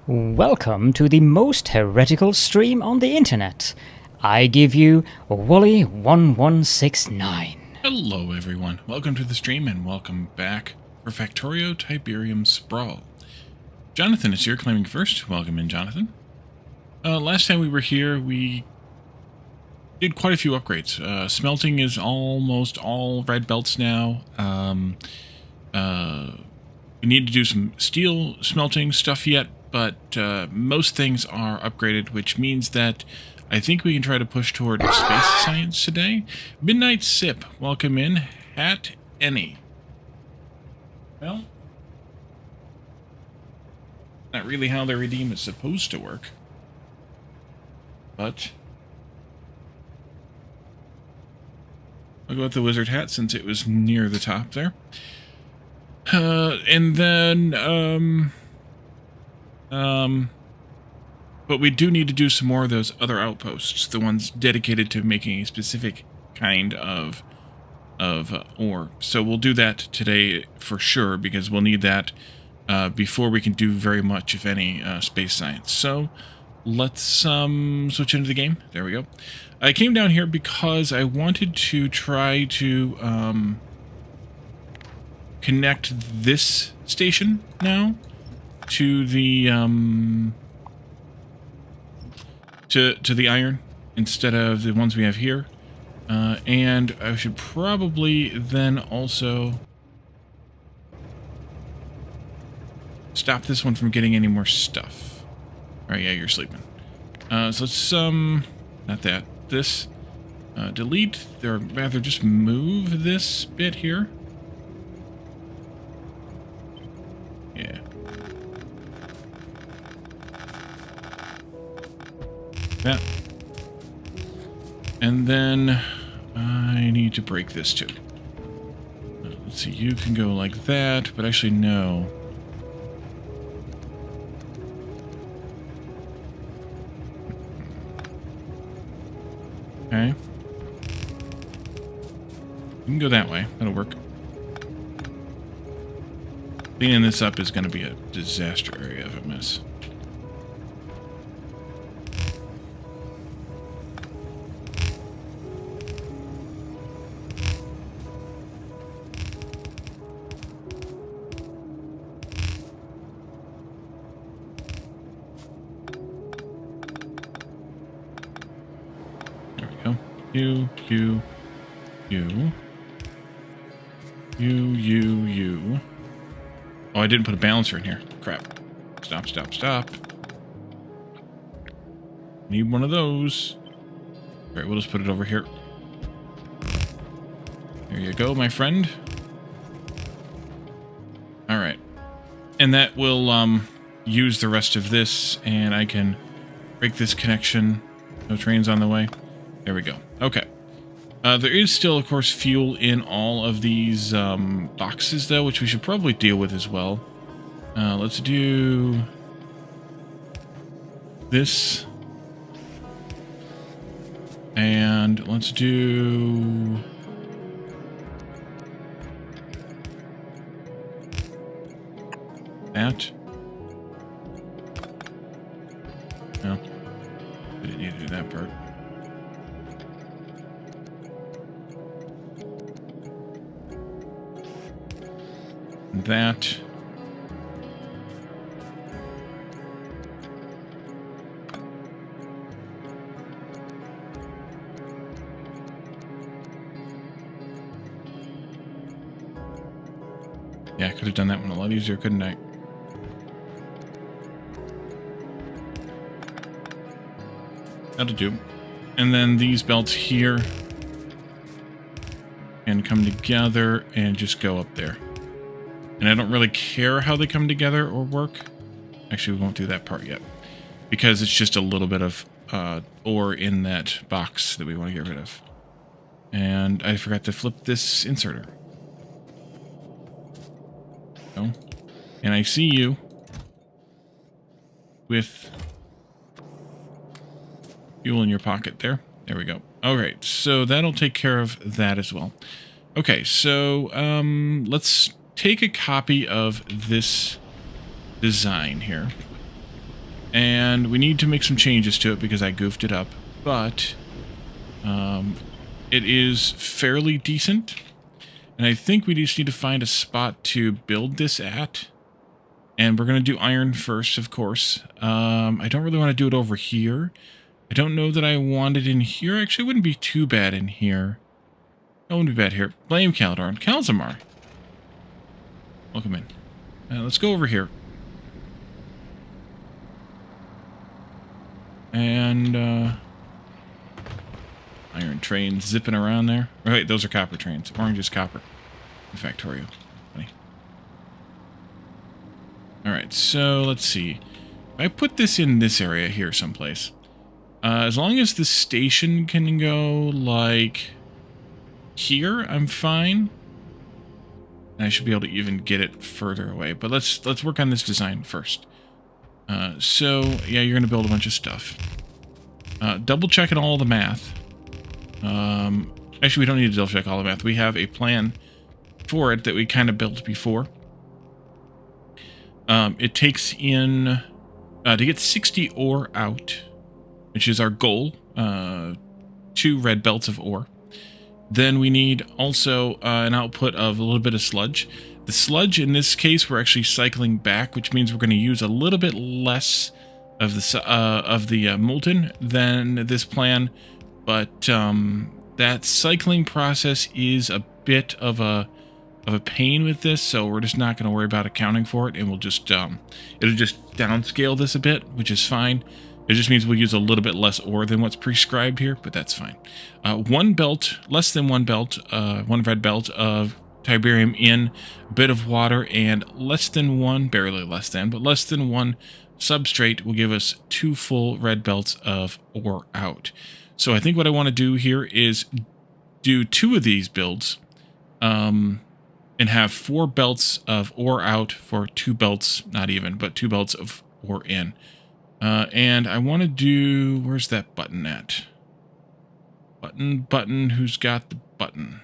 Welcome to the most heretical stream on the internet. I give you Wally1169. Hello everyone, welcome to the stream and welcome back for Factorio Tiberian Sprawl. Jonathan is here claiming first. Welcome in, Jonathan. Last time we were here, we did quite a few upgrades. Smelting is almost all red belts now. We need to do some steel smelting stuff yet, but most things are upgraded, which means that I think we can try to push toward space science today. Midnight Sip, welcome in. Hat Any. Well, not really how their redeem is supposed to work, but I'll go with the wizard hat since it was near the top there. And then, but we do need to do some more of those other outposts, the ones dedicated to making a specific kind of ore. So we'll do that today for sure, because we'll need that before we can do very much, if any, space science. So let's switch into the game. There we go. I came down here because I wanted to try to connect this station now to the to the iron instead of the ones we have here, and I should probably then also stop this one from getting any more stuff. All right, yeah, you're sleeping. So let's not that, this delete, or rather just move this bit here. Yeah. That. And then I need to break this too. Let's see, you can go like that, but actually no. Okay. You can go that way. That'll work. Cleaning this up is going to be a disaster area of a mess. There we go. You. Oh, I didn't put a balancer in here. Crap. Stop. Need one of those. Alright, we'll just put it over here. There you go, my friend. Alright. And that will use the rest of this, and I can break this connection. No trains on the way. There we go. Okay. There is still, of course, fuel in all of these boxes, though, which we should probably deal with as well. Let's do this. And let's do that. No, I didn't need to do that part. That. Yeah, I could have done that one a lot easier, couldn't I? That'll do. And then these belts here can come together and just go up there. And I don't really care how they come together or work. Actually, we won't do that part yet, because it's just a little bit of ore in that box that we want to get rid of. And I forgot to flip this inserter. Oh. And I see you with fuel in your pocket there. There we go. All right, so that'll take care of that as well. Okay, so let's take a copy of this design here. And we need to make some changes to it because I goofed it up. But it is fairly decent. And I think we just need to find a spot to build this at. And we're going to do iron first, of course. I don't really want to do it over here. I don't know that I want it in here. Actually, it wouldn't be too bad in here. It wouldn't be bad here. Blame Caldorn. Calzamar. Welcome in. Let's go over here. And, iron trains zipping around there. Oh, wait, those are copper trains. Orange is copper. In Factorio. Funny. Alright, so let's see. I put this in this area here someplace. As long as the station can go, like, here, I'm fine. I should be able to even get it further away. But let's work on this design first. So, yeah, you're going to build a bunch of stuff. Double checking all the math. Actually, we don't need to double check all the math. We have a plan for it that we kind of built before. It takes in, to get 60 ore out, which is our goal, 2 red belts of ore. Then we need also an output of a little bit of sludge. The sludge, in this case, we're actually cycling back, which means we're going to use a little bit less of the molten than this plan. But that cycling process is a bit of a pain with this, so we're just not going to worry about accounting for it, and we'll just it'll just downscale this a bit, which is fine. It just means we'll use a little bit less ore than what's prescribed here, but that's fine. 1 belt, less than 1 belt, 1 red belt of Tiberium in, a bit of water, and less than 1, barely less than, but less than 1 substrate will give us 2 full red belts of ore out. So I think what I want to do here is do 2 of these builds, and have 4 belts of ore out for 2 belts, not even, but 2 belts of ore in. And I want to do, where's that button at? Button, who's got the button?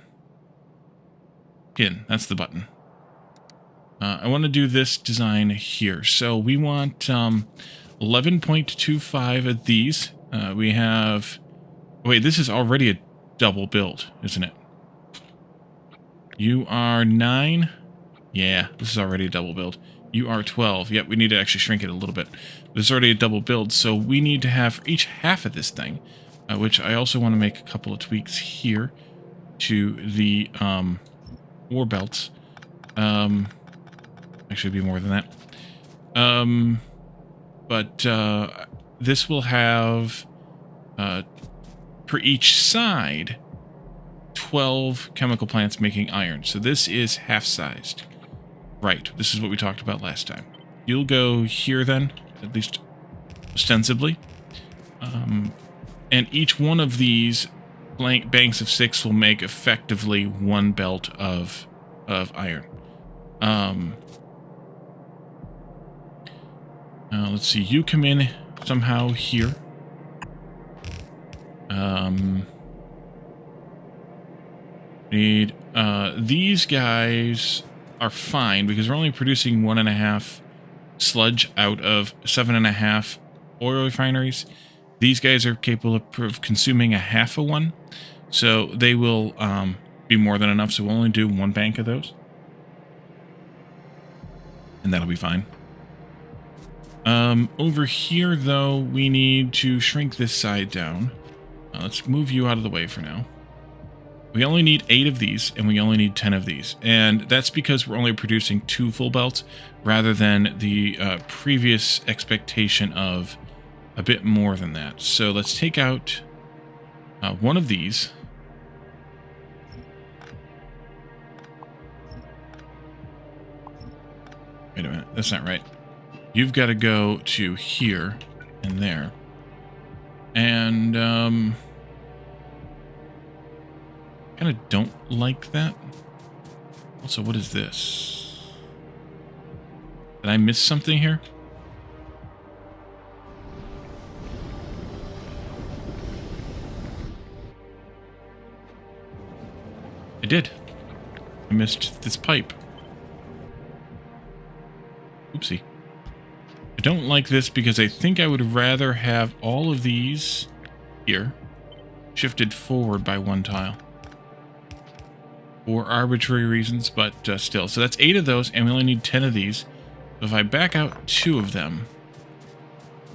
Pin, that's the button. I want to do this design here. So we want 11.25 of these. We have, wait, this is already a double build, isn't it? You are 9. Yeah, this is already a double build. You are 12. Yep, we need to actually shrink it a little bit. This is already a double build, so we need to have each half of this thing, which I also want to make a couple of tweaks here to the ore belts. Actually, be more than that. But this will have, for each side, 12 chemical plants making iron. So this is half-sized. Right, this is what we talked about last time. You'll go here then, at least ostensibly. And each one of these banks of 6 will make effectively 1 belt of iron. Let's see, you come in somehow here. Need these guys are fine because we're only producing 1.5 sludge out of 7.5 oil refineries. These guys are capable of consuming a half of 1, so they will be more than enough. So we'll only do 1 bank of those, and that'll be fine. Over here, though, we need to shrink this side down. Let's move you out of the way for now. We only need 8 of these, and we only need 10 of these. And that's because we're only producing 2 full belts, rather than the previous expectation of a bit more than that. So let's take out 1 of these. Wait a minute, that's not right. You've got to go to here and there. And, kind of don't like that. Also, what is this? Did I miss something here? I did. I missed this pipe. Oopsie. don't like this because I think I would rather have all of these here shifted forward by one tile. For arbitrary reasons, but still. So that's 8 of those, and we only need 10 of these. So if I back out 2 of them,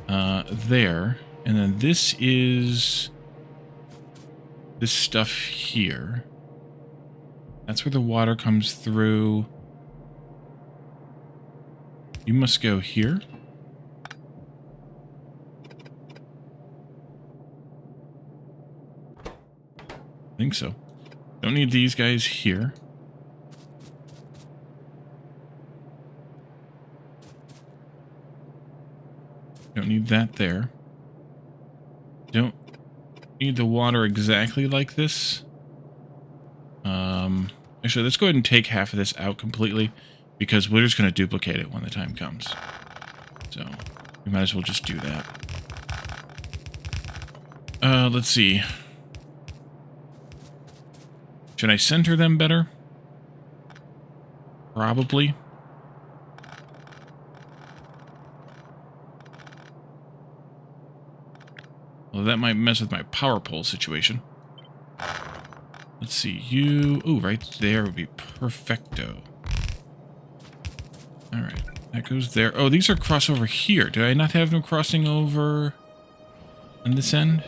there, and then this is this stuff here. That's where the water comes through. You must go here. I think so. Don't need these guys here. Don't need that there. Don't need the water exactly like this. Actually, let's go ahead and take half of this out completely, because we're just going to duplicate it when the time comes. So, we might as well just do that. Let's see. Should I center them better? Probably. Well, that might mess with my power pole situation. Let's see, you... Ooh, right there would be perfecto. Alright, that goes there. Oh, these are cross over here. Do I not have them crossing over on this end?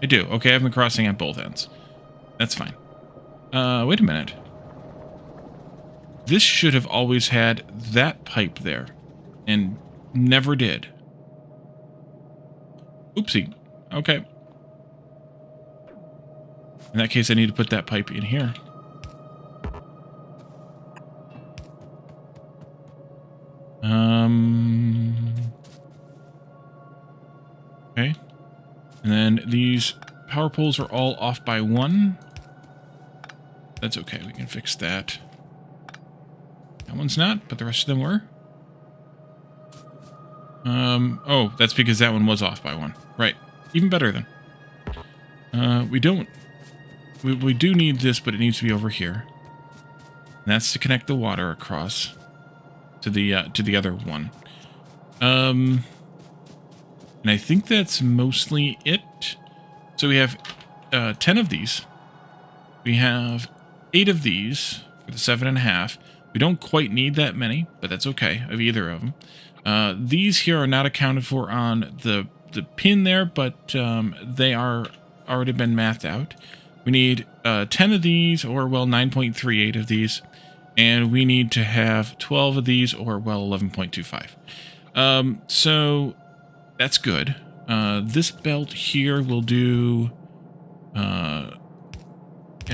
I do. Okay, I have them crossing at both ends. That's fine. Wait a minute. This should have always had that pipe there, and never did. Oopsie. Okay. In that case, I need to put that pipe in here. Okay. And then these power poles are all off by 1. That's okay, we can fix that. That one's not, but the rest of them were. Oh, that's because that one was off by 1. Right. Even better then. We do need this, but it needs to be over here. And that's to connect the water across to the other one. And I think that's mostly it. So we have 10 of these. We have 8 of these for the 7.5. We don't quite need that many, but that's okay, of either of them. These here are not accounted for on the pin there, but they are already been mathed out. We need 10 of these, or well, 9.38 of these, and we need to have 12 of these, or well, 11.25. So that's good. This belt here will do an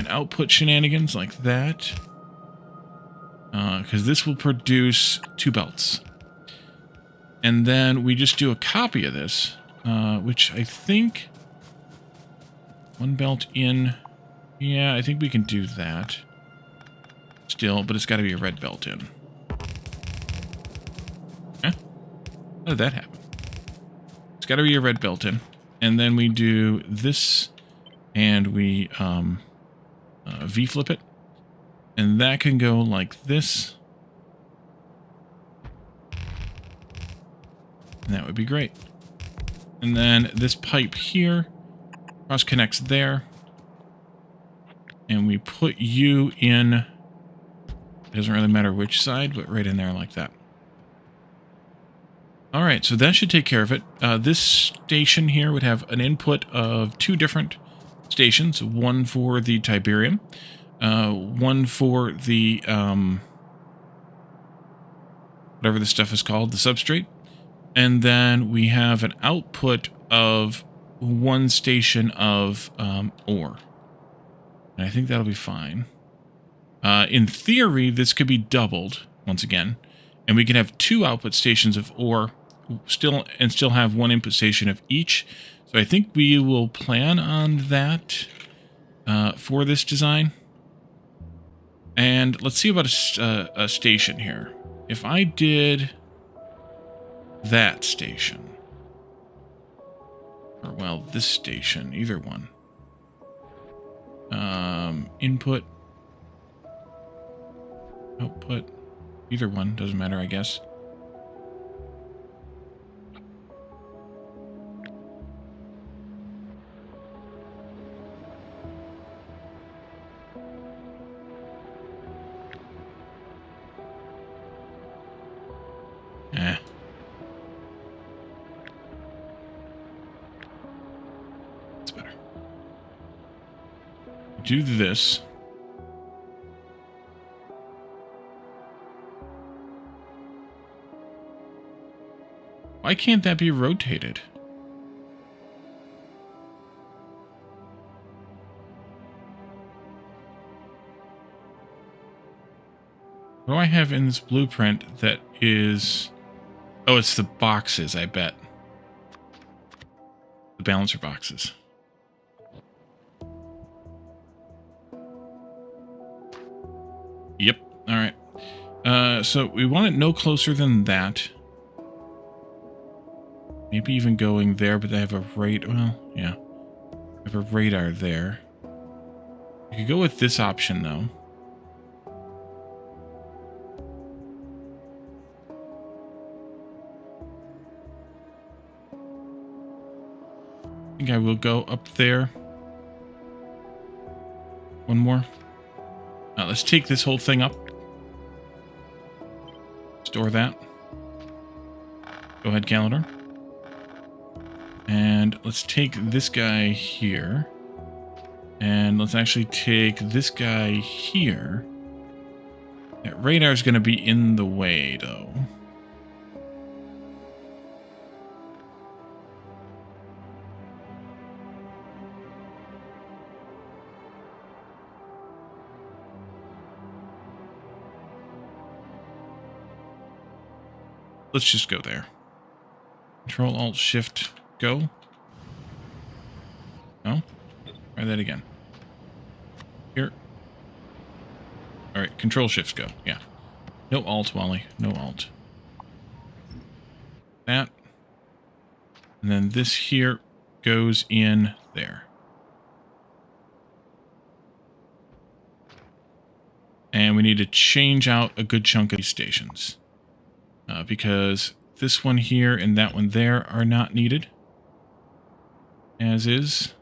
output shenanigans like that, because this will produce 2 belts. And then we just do a copy of this, which I think 1 belt in. Yeah, I think we can do that. Still, but it's got to be a red belt in. Huh? How did that happen? It's got to be a red belt in. And then we do this, and we V-flip it. And that can go like this. And that would be great. And then this pipe here cross connects there. And we put you in, it doesn't really matter which side, but right in there like that. Alright, so that should take care of it. This station here would have an input of 2 different stations. One for the Tiberium, one for the, whatever the stuff is called, the substrate. And then we have an output of 1 station of ore. And I think that'll be fine. In theory, this could be doubled once again, and we can have 2 output stations of ore still have 1 input station of each. So I think we will plan on that for this design. And let's see about a station here. If I did that station, or well, this station, either one. Input, output, either one, doesn't matter, I guess. better. Do this. Why can't that be rotated? What do I have in this blueprint that is... Oh, it's the boxes, I bet. The balancer boxes. Yep, alright. So we want it no closer than that. Maybe even going there, but they have a radar. Well, yeah. They have a radar there. You could go with this option, though. I think I will go up there. One more. Let's take this whole thing up. Store that. Go ahead, calendar. And let's take this guy here. And let's actually take this guy here. That radar is going to be in the way, though. Let's just go there. Control, Alt, Shift, go. No? Try that again. Here. Alright, Control, Shift, go. Yeah. No Alt, Wally. No Alt. That. And then this here goes in there. And we need to change out a good chunk of these stations. Because this one here and that one there are not needed. As is.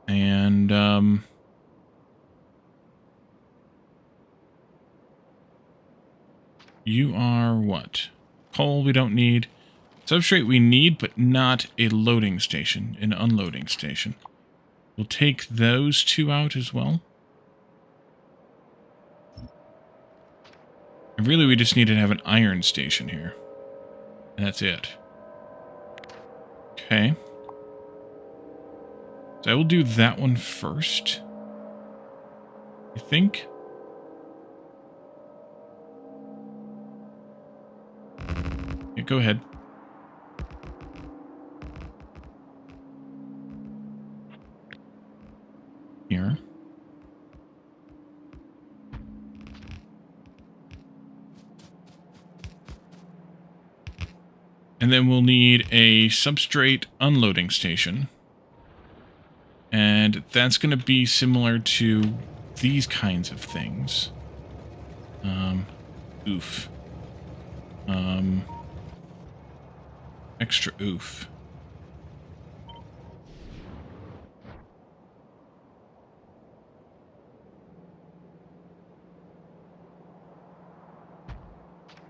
And, you are what? Coal we don't need. Substrate we need, but not a loading station, an unloading station. We'll take those two out as well. And really, we just need to have an iron station here. And that's it. Okay. So I will do that one first. I think. Yeah, go ahead. Here. And then we'll need a substrate unloading station. And that's going to be similar to these kinds of things. Oof. Extra oof.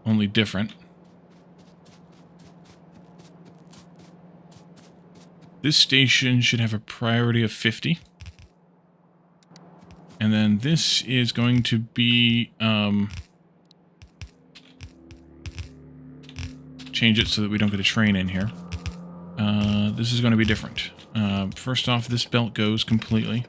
Only different. This station should have a priority of 50. And then this is going to be, change it so that we don't get a train in here. This is going to be different. First off, this belt goes completely.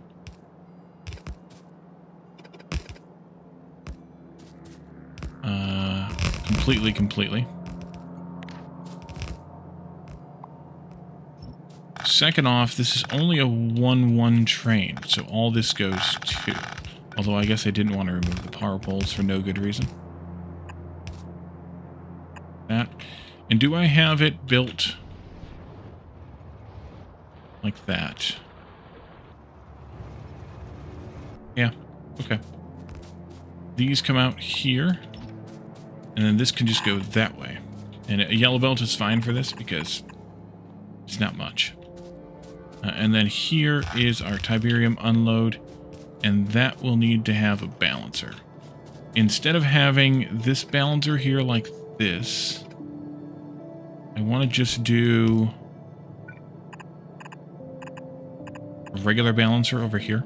Completely. Second off, this is only a 1-1 train, so all this goes to. Although I guess I didn't want to remove the power poles for no good reason. That. And do I have it built like that? Yeah, okay. These come out here, and then this can just go that way. And a yellow belt is fine for this because it's not much. And then here is our Tiberium unload, and that will need to have a balancer. Instead of having this balancer here like this, I want to just do a regular balancer over here.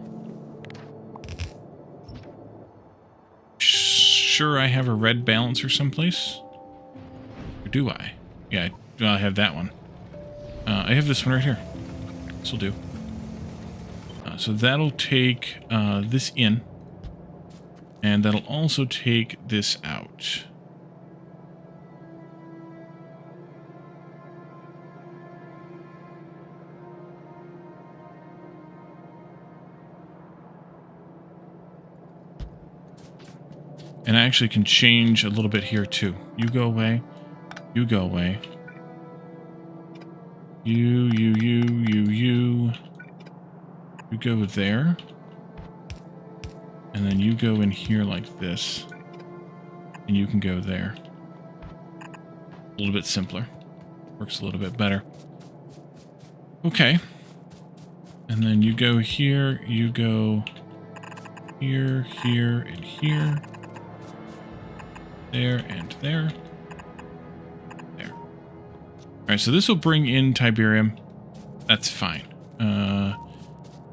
Sure, I have a red balancer someplace. Or do I? Yeah, I have that one. I have this one right here. This will do. So that'll take this in. And that'll also take this out. And I actually can change a little bit here too. You go away. You go away. You go there. And then you go in here like this. And you can go there. A little bit simpler. Works a little bit better. Okay. And then you go here, you go here, here, and here. There and there. There. Alright, so this will bring in Tiberium. That's fine.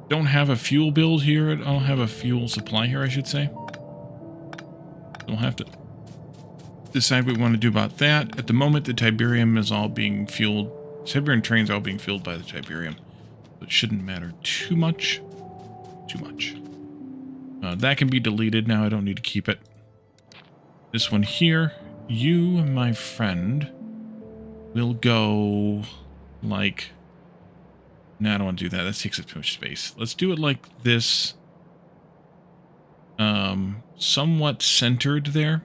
Don't have a fuel build here. I don't have a fuel supply here, I should say. We'll have to decide what we want to do about that. At the moment, the Tiberium is all being fueled. Tiberian trains are all being fueled by the Tiberium. So it shouldn't matter too much. That can be deleted now. I don't need to keep it. This one here, you, my friend, will go like... No, I don't want to do that. That takes up too much space. Let's do it like this. Somewhat centered there.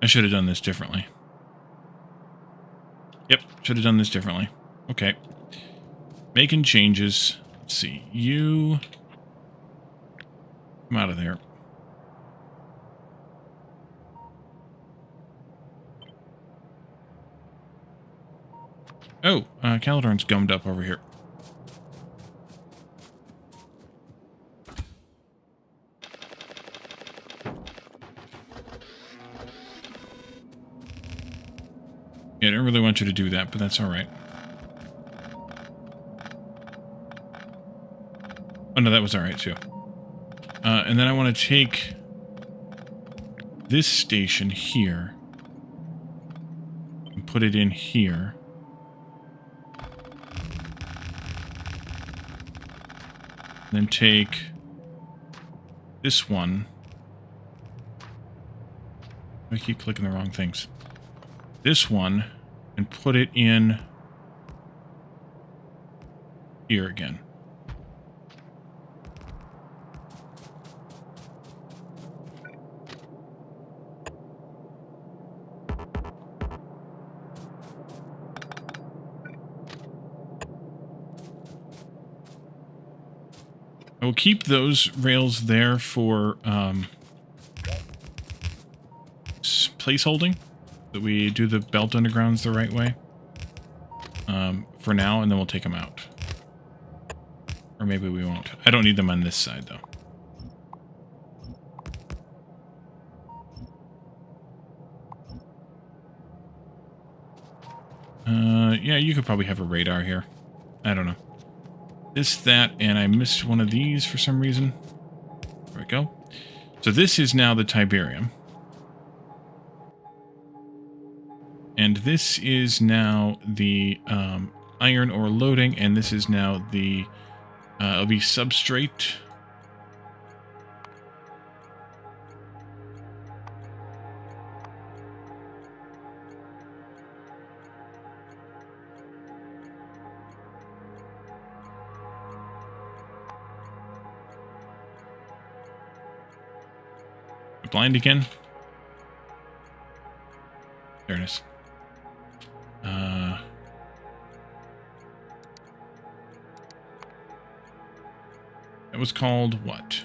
I should have done this differently. Yep, should have done this differently. Okay. Making changes. Let's see. You... Come out of there. Oh, Calidorn's gummed up over here. Yeah, I don't really want you to do that, but that's alright. Oh no, that was alright too. And then I want to take this station here and put it in here. Then take this one. I keep clicking the wrong things. This one and put it in here again. I will keep those rails there for place holding. That we do the belt undergrounds the right way for now, and then we'll take them out. Or maybe we won't. I don't need them on this side, though. Yeah, you could probably have a radar here. I don't know. This, that, and I missed one of these for some reason. There we go. So this is now the Tiberium. And this is now the iron ore loading, and this is now the, it'll be substrate. Blind again? There it is. It was called what?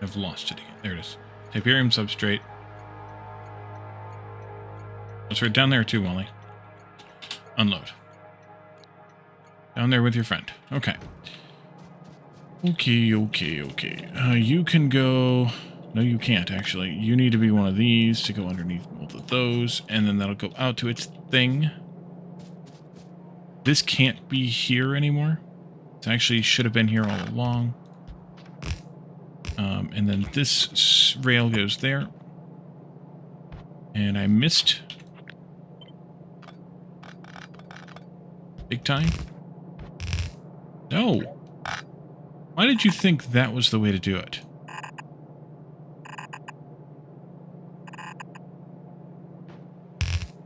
I've lost it again. There it is. Tiberium substrate. It's right down there too, Wally. Unload. Down there with your friend. Okay. Okay. You can go... No, you can't, actually. You need to be one of these to go underneath both of those, and then that'll go out to its thing. This can't be here anymore. It actually should have been here all along. And then this rail goes there. And I missed. Big time. No. Why did you think that was the way to do it?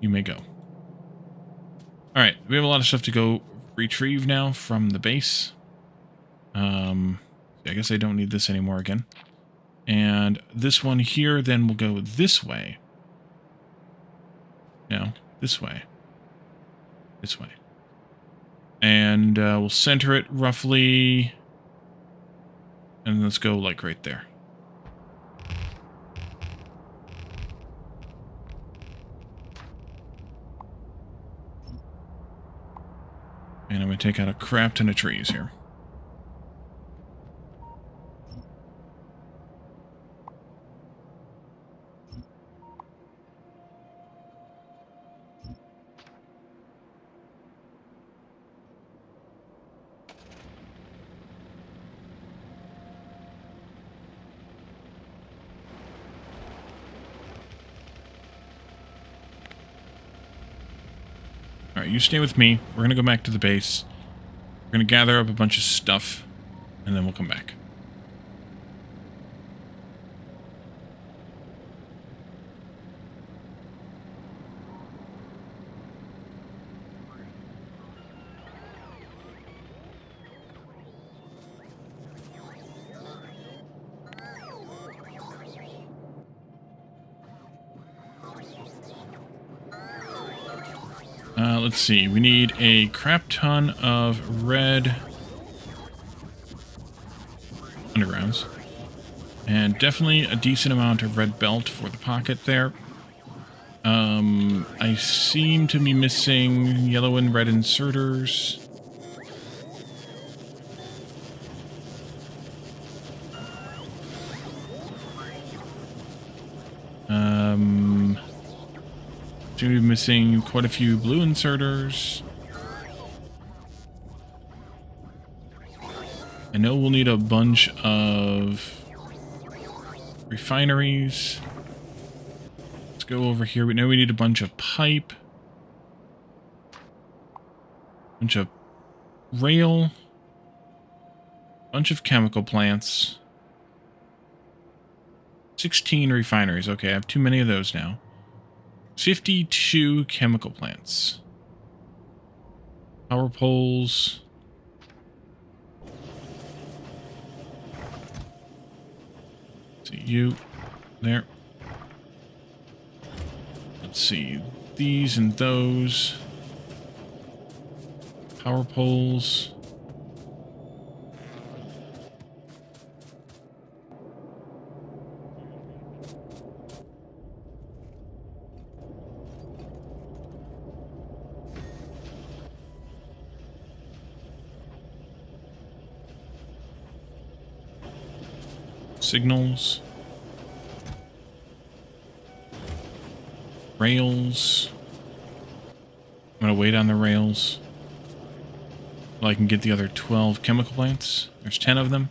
You may go. Alright, we have a lot of stuff to go retrieve now from the base. I guess I don't need this anymore again. And this one here then will go this way. No, this way. This way. And we'll center it roughly. And let's go like right there. And I'm going to take out a crap ton of trees here. Alright, you stay with me. We're going to go back to the base. We're going to gather up a bunch of stuff, and then we'll come back. Let's see. We need a crap ton of red undergrounds. And definitely a decent amount of red belt for the pocket there. I seem to be missing yellow and red inserters. Seem to be missing quite a few blue inserters. I know we'll need a bunch of refineries. Let's go over here. We know we need a bunch of pipe. Bunch of rail. Bunch of chemical plants. 16 refineries. Okay, I have too many of those now. 52 chemical plants. Power poles. See you there. Let's see. These and those. Power poles. Signals. Rails. I'm going to wait on the rails till I can get the other 12 chemical plants. There's 10 of them.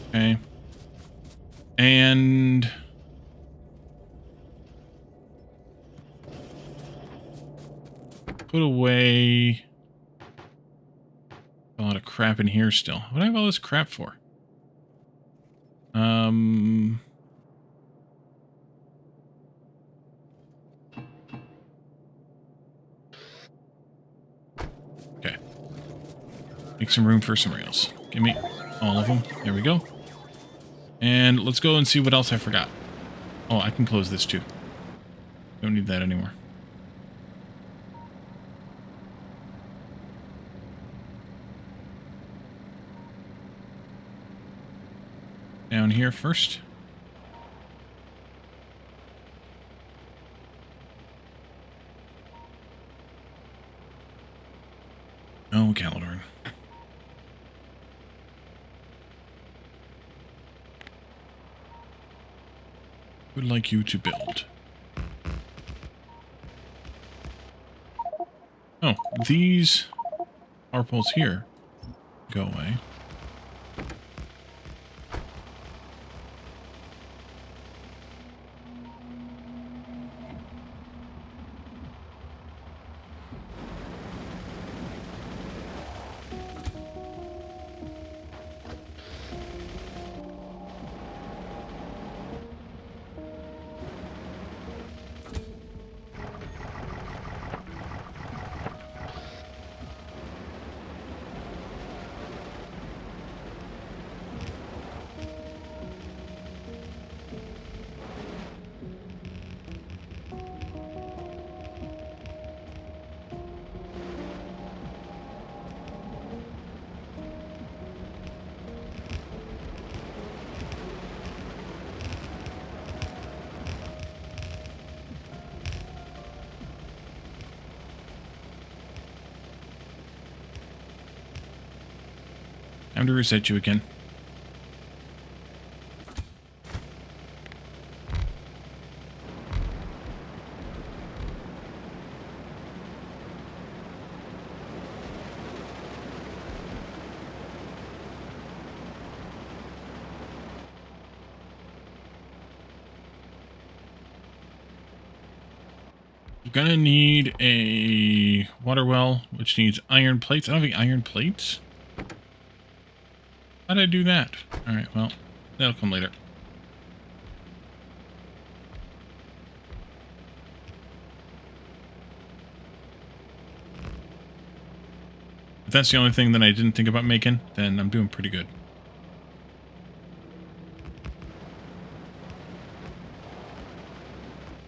Okay. And put away a lot of crap in here still. What do I have all this crap for? Okay. Make some room for some rails. Give me all of them. There we go. And let's go and see what else I forgot. Oh, I can close this too. Don't need that anymore. Down here first. Oh, Caledorn. Would like you to build. Oh, these power poles here go away. Time to reset you again. You're gonna need a water well, which needs iron plates. I don't have any iron plates. How did I do that? Alright, well, that'll come later. If that's the only thing that I didn't think about making, then I'm doing pretty good.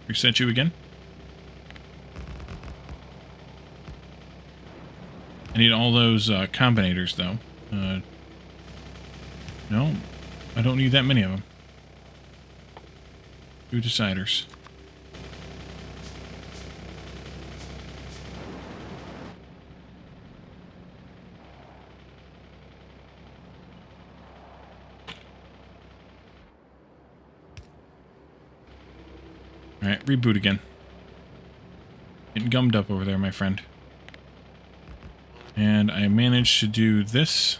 Reset you again. I need all those combinators, though. No, I don't need that many of them. 2 deciders. Alright, reboot again. Getting gummed up over there, my friend. And I managed to do this.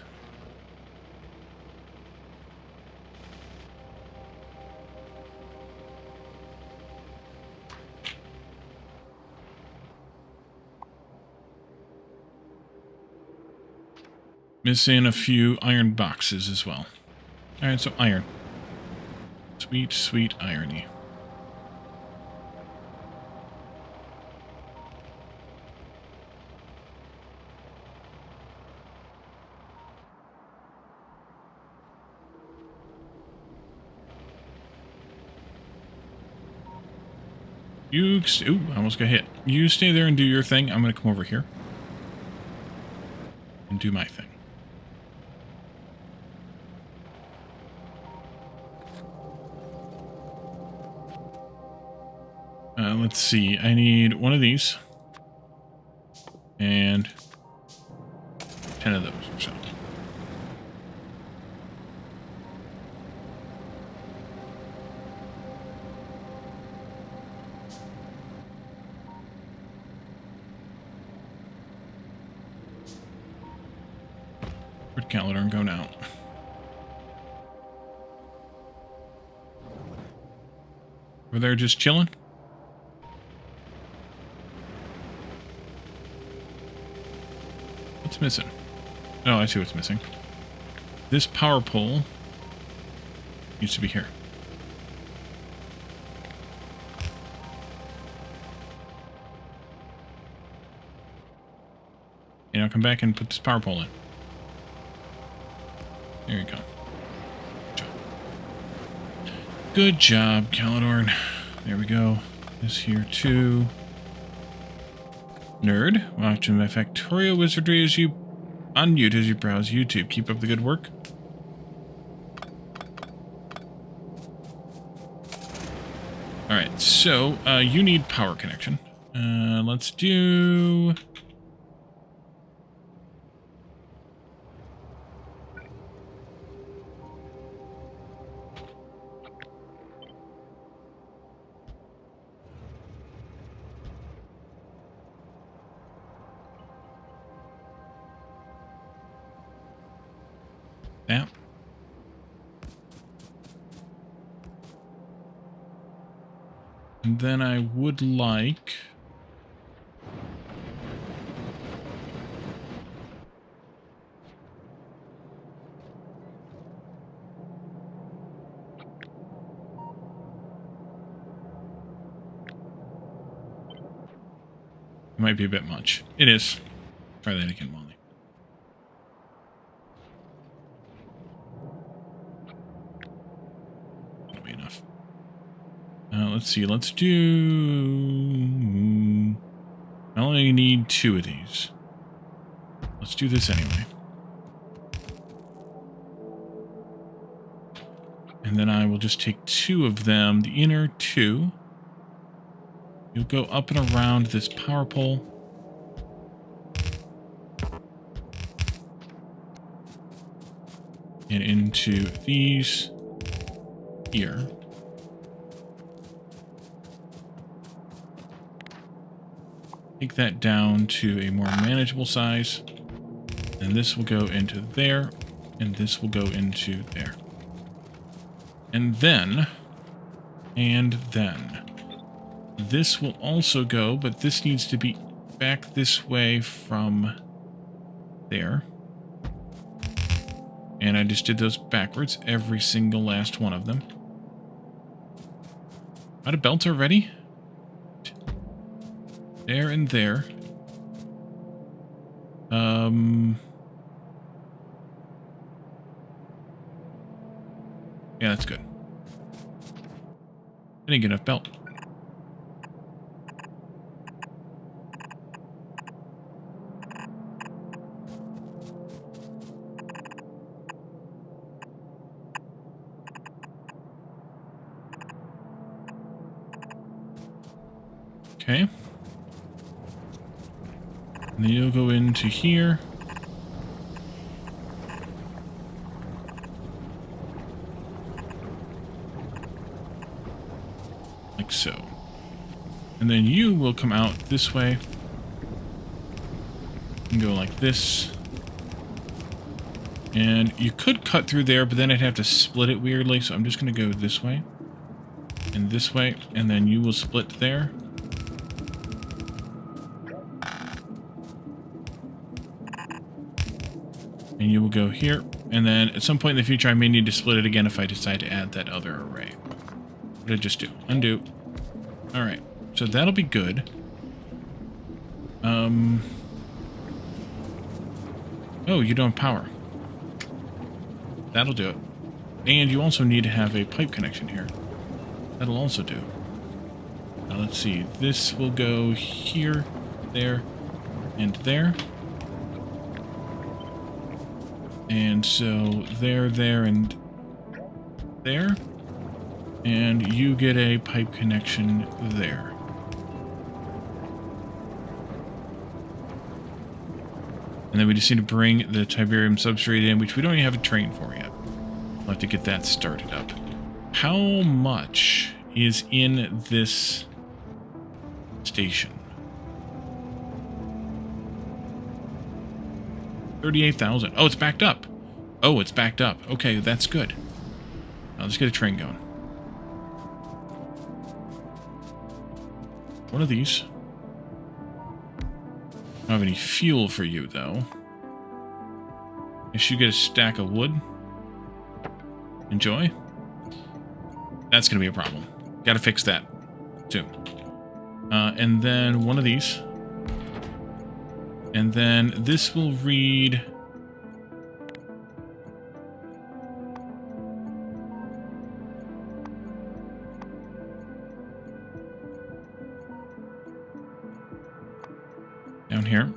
Missing a few iron boxes as well. Alright, so iron. Sweet, sweet irony. Ooh, I almost got hit. You stay there and do your thing. I'm going to come over here and do my thing. Let's see. I need one of these and 10 of those or so. Where'd Caledorn go now? Over there just chilling? What's missing? Oh, I see what's missing. This power pole needs to be here. You know, come back and put this power pole in. There you go. Good job, Calidorn. There we go. This here too. Nerd, watching my Factorio wizardry as you unmute as you browse YouTube. Keep up the good work. Alright, so you need power connection. Let's do... that. And then I would like... It might be a bit much. It is. Try that again, Molly. That'll be enough. Let's see. Let's do... I only need 2 of these. Let's do this anyway. And then I will just take 2 of them. The inner 2. You'll go up and around this power pole. And into these here. Take that down to a more manageable size. And this will go into there. And this will go into there. And then... This will also go, but this needs to be back this way from there. And I just did those backwards, every single last one of them. Out of belt already? There and there. Yeah, that's good. I didn't get enough belt. Okay. And then you'll go into here. Like so. And then you will come out this way. And go like this. And you could cut through there, but then I'd have to split it weirdly, so I'm just going to go this way. And this way, and then you will split there. And you will go here, and then at some point in the future I may need to split it again if I decide to add that other array. What did I just do? Undo. Alright, so that'll be good. Oh, you don't have power. That'll do it. And you also need to have a pipe connection here. That'll also do. Now let's see, this will go here, there, and there. And so there, and there. And you get a pipe connection there. And then we just need to bring the Tiberium substrate in, which we don't even have a train for yet. We'll have to get that started up. How much is in this station? 38,000. Oh, it's backed up. Oh, it's backed up. Okay, that's good. Now let's get a train going. One of these. I don't have any fuel for you, though. Guess you get a stack of wood. Enjoy. That's going to be a problem. Got to fix that, too. And then one of these. And then this will read... down here.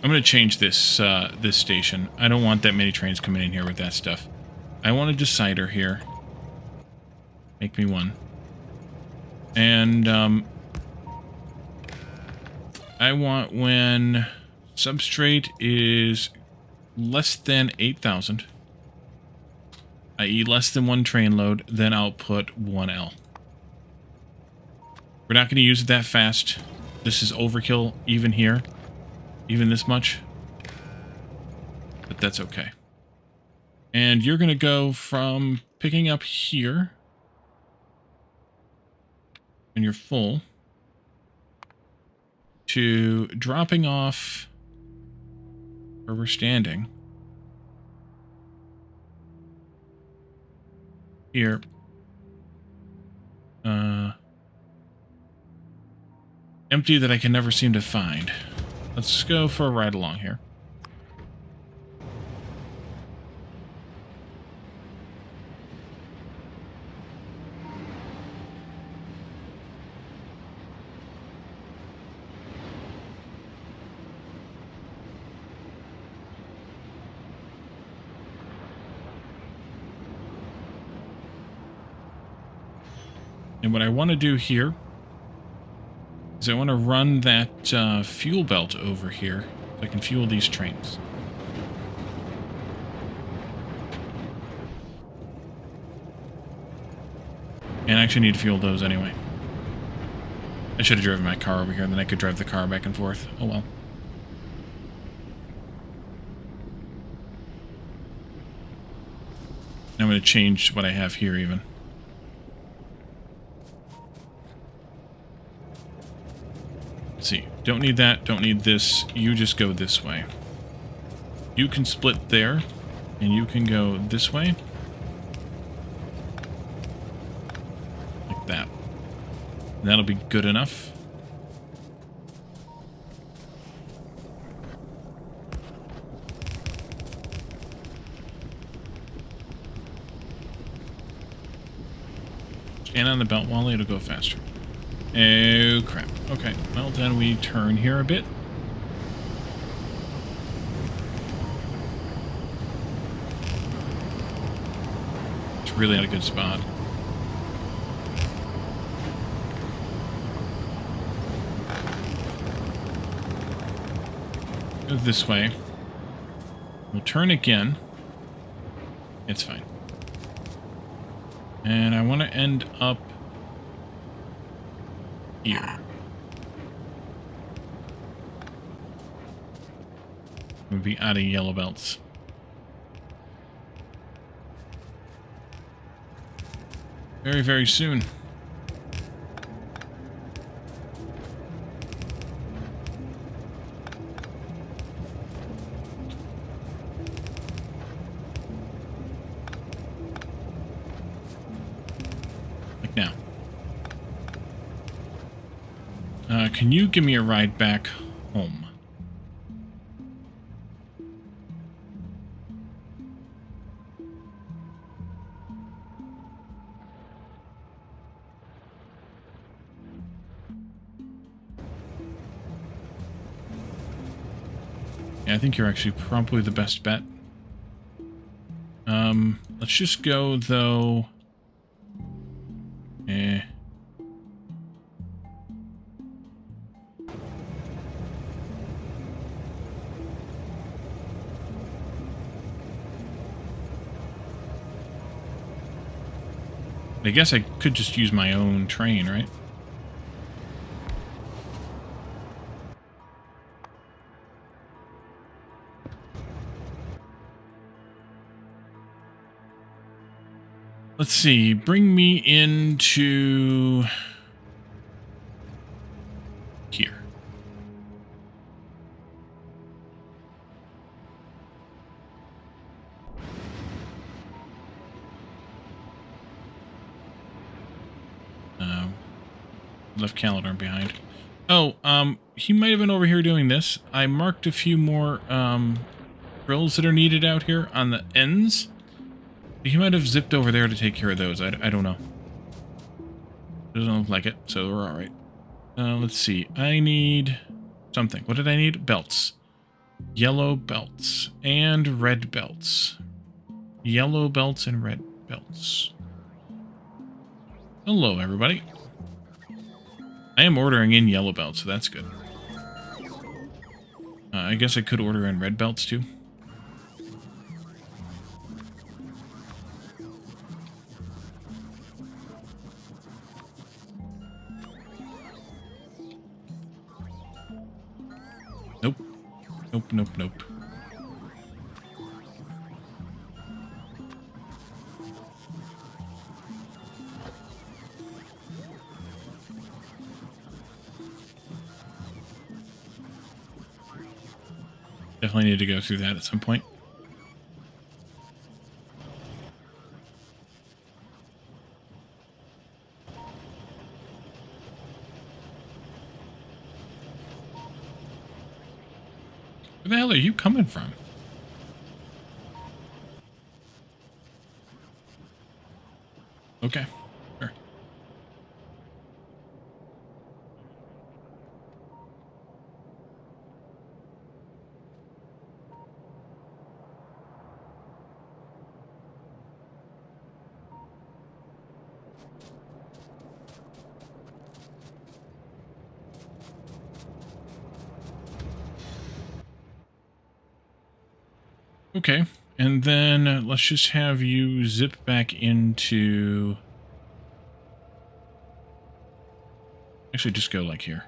I'm going to change this this station. I don't want that many trains coming in here with that stuff. I want a decider here. Make me one. And I want when substrate is less than 8,000, i.e. less than one train load, then I'll put 1L. We're not going to use it that fast. This is overkill even here. Even this much. But that's okay. And you're going to go from picking up here. And you're full. To dropping off where we're standing. Here. Empty that I can never seem to find. Let's go for a ride along here. And what I want to do here is I want to run that fuel belt over here so I can fuel these trains. And I actually need to fuel those anyway. I should have driven my car over here, then I could drive the car back and forth. Oh well. I'm going to change what I have here even. Let's see. Don't need that. Don't need this. You just go this way. You can split there, and you can go this way. Like that. And that'll be good enough. And on the belt wall, it'll go faster. Oh, crap. Okay, well then we turn here a bit. It's really not a good spot. Go this way. We'll turn again. It's fine. And I want to end up here. We'll be out of yellow belts. Very, very soon. Like now. Can you give me a ride back home? Yeah, I think you're actually probably the best bet. Let's just go, though. I guess I could just use my own train, right? Let's see. Bring me into here. Left Calendar behind. Oh, he might have been over here doing this. I marked a few more, drills that are needed out here on the ends. He might have zipped over there to take care of those. I don't know. Doesn't look like it, so we're alright. Let's see. I need something. What did I need? Belts. Yellow belts. And red belts. Yellow belts and red belts. Hello, everybody. I am ordering in yellow belts, so that's good. I guess I could order in red belts, too. Nope. Nope, nope, nope. Definitely need to go through that at some point. Where the hell are you coming from? Okay, sure. Okay, and then let's just have you zip back into... Actually, just go like here.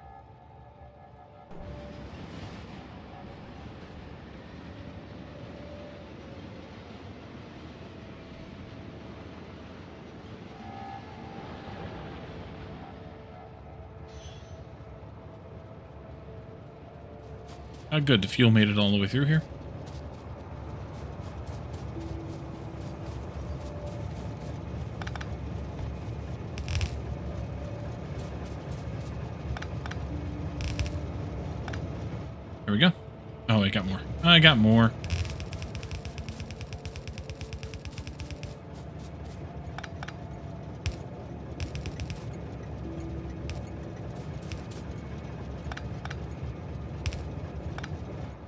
Ah, good, the fuel made it all the way through here. There we go. Oh, I got more. I got more.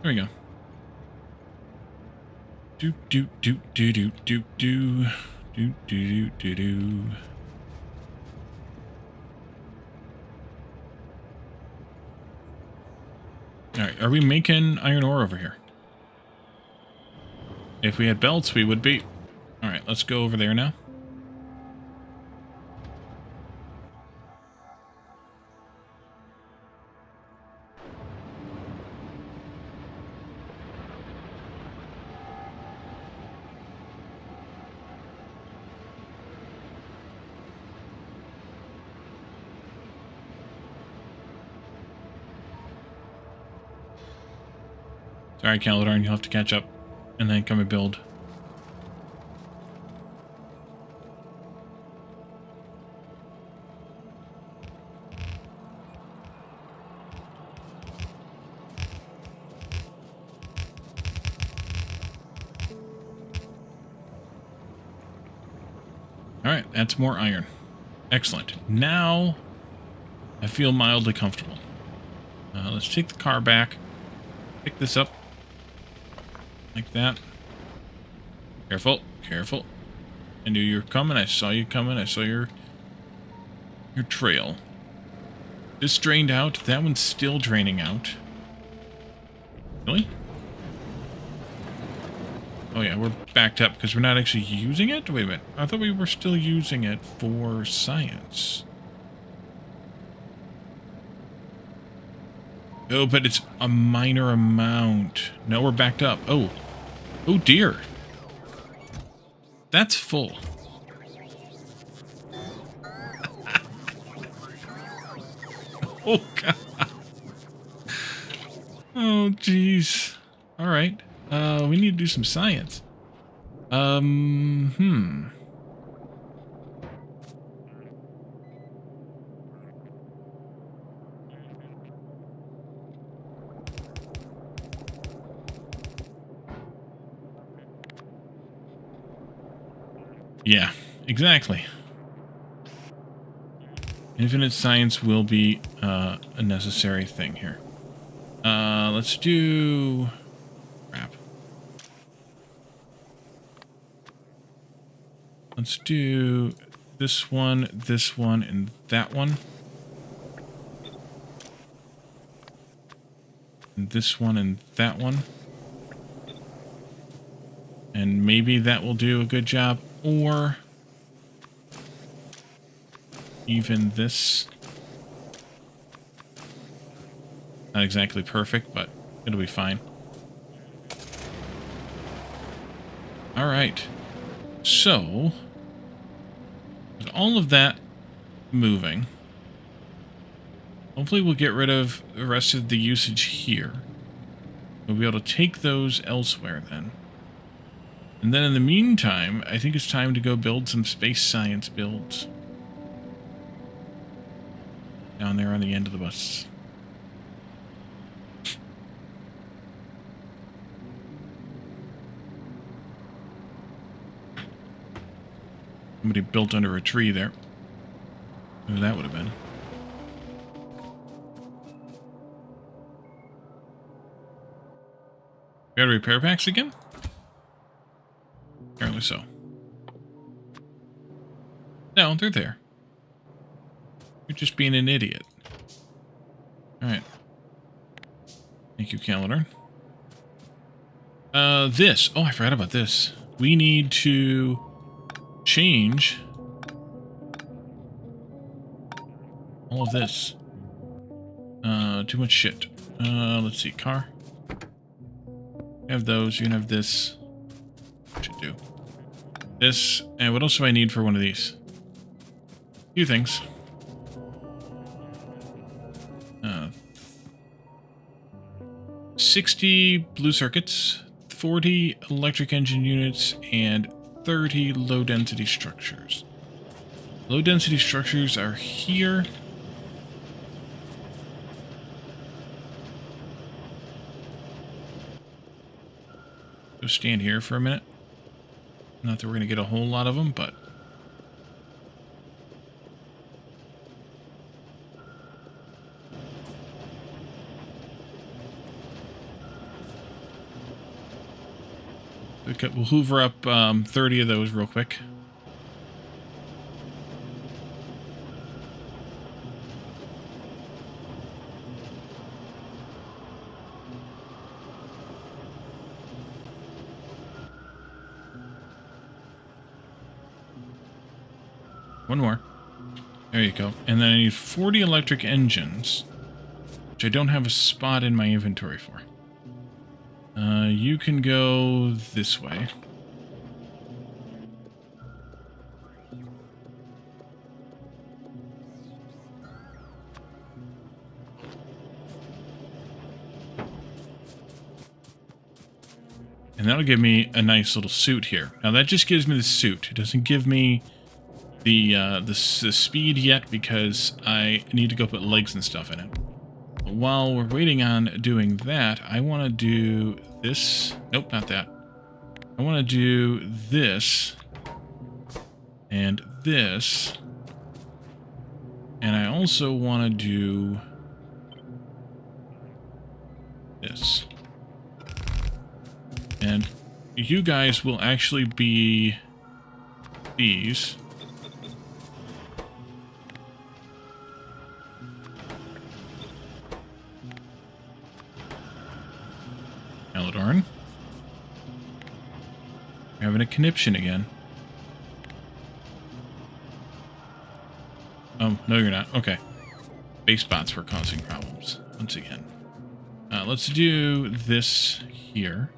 There we go. Do do do do do do do do do do do. Alright, are we making iron ore over here? If we had belts, we would be. Alright, let's go over there now. Sorry, Caladar, you'll have to catch up and then come and build. Alright, that's more iron. Excellent. Now, I feel mildly comfortable. Let's take the car back. Pick this up. Like that. Careful, careful. I knew you were coming. I saw you coming. I saw your trail. This drained out. That one's still draining out. Really? Oh yeah, we're backed up because we're not actually using it? Wait a minute. I thought we were still using it for science. Oh, but it's a minor amount. No, we're backed up. Oh. Oh dear. That's full. Oh god. Oh jeez. All right. We need to do some science. Yeah, exactly. Infinite science will be a necessary thing here. Let's do... Crap. Let's do this one, and that one. And this one and that one. And maybe that will do a good job. Or even this. Not exactly perfect, but it'll be fine. Alright. So, with all of that moving, hopefully we'll get rid of the rest of the usage here. We'll be able to take those elsewhere then. And then in the meantime, I think it's time to go build some space science builds. Down there on the end of the bus. Somebody built under a tree there. Who that would have been. We got repair packs again? Apparently so. No, they're there. You're just being an idiot. Alright. Thank you, calendar. This. Oh, I forgot about this. We need to change all of this. Too much shit. Let's see. Car. You have those. You can have this. Should do. This. And what else do I need for one of these? A few things. 60 blue circuits, 40 electric engine units, and 30 low-density structures. Low-density structures are here. Go stand here for a minute. Not that we're going to get a whole lot of them, but... we'll hoover up 30 of those real quick. One more. There you go. And then I need 40 electric engines, which I don't have a spot in my inventory for. You can go this way. And that'll give me a nice little suit here. Now that just gives me the suit. It doesn't give me the speed yet because I need to go put legs and stuff in it. But while we're waiting on doing that, I want to do this. Nope, not that. I want to do this and this. And I also want to do this. And you guys will actually be these. Eladorn. We're having a conniption again. Oh, no you're not. Okay. Base spots were causing problems once again. Let's do this here.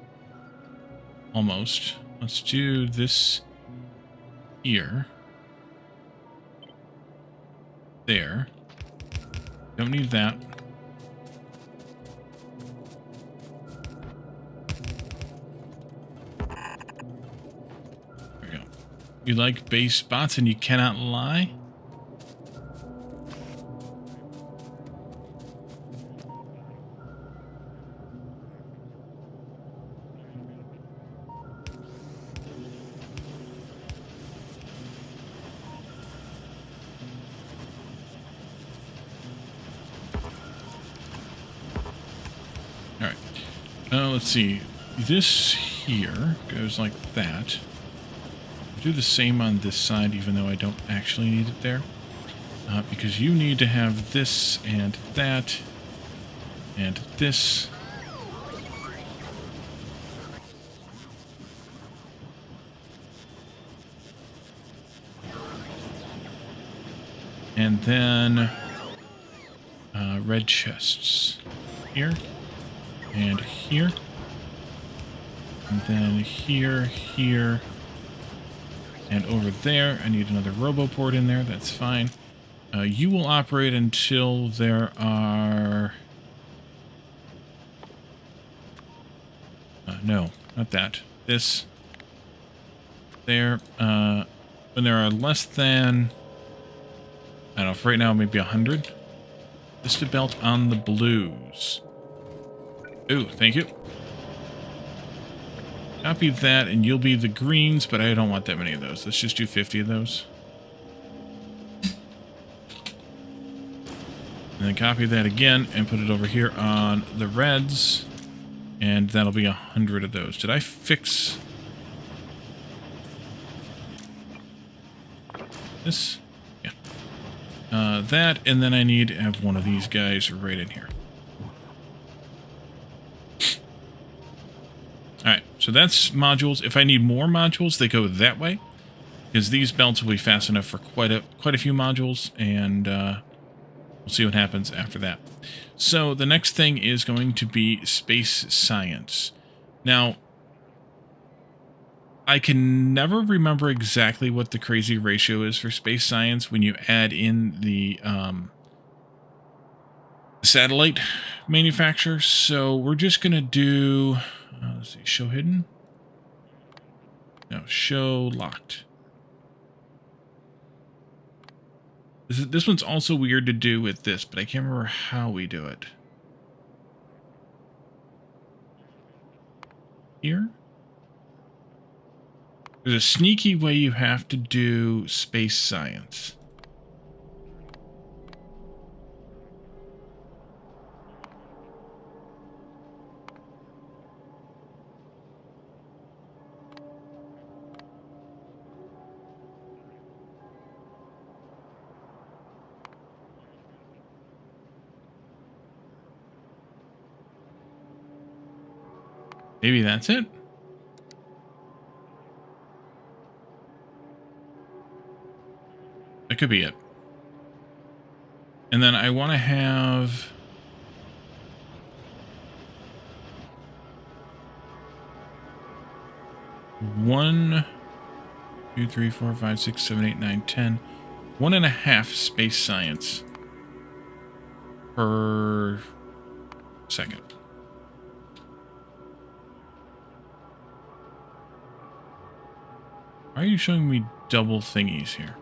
Almost. Let's do this here. There. Don't need that. There we go. You like base spots and you cannot lie? Let's see. This here goes like that. Do the same on this side, even though I don't actually need it there. Because you need to have this and that and this. And then red chests here and here. And then here, here, and over there. I need another roboport in there. That's fine. You will operate until there are... no, not that. This. There. When there are less than... I don't know, for right now, maybe 100. Just a belt on the blues. Ooh, thank you. Copy that, and you'll be the greens, but I don't want that many of those. Let's just do 50 of those. And then copy that again, and put it over here on the reds. And that'll be 100 of those. Did I fix this? Yeah. That, and then I need to have one of these guys right in here. Alright, so that's modules. If I need more modules, they go that way. Because these belts will be fast enough for quite a few modules, and we'll see what happens after that. So the next thing is going to be space science. Now, I can never remember exactly what the crazy ratio is for space science when you add in the satellite manufacturer. So we're just going to do, let's see, show hidden? No, show locked. This one's also weird to do with this, but I can't remember how we do it. Here? There's a sneaky way you have to do space science. Maybe that's it? That could be it. And then I want to have... one, 2, 3, 4, 5, 6, 7, 8, 9, 10. 1.5 space science per second. Why are you showing me double thingies here?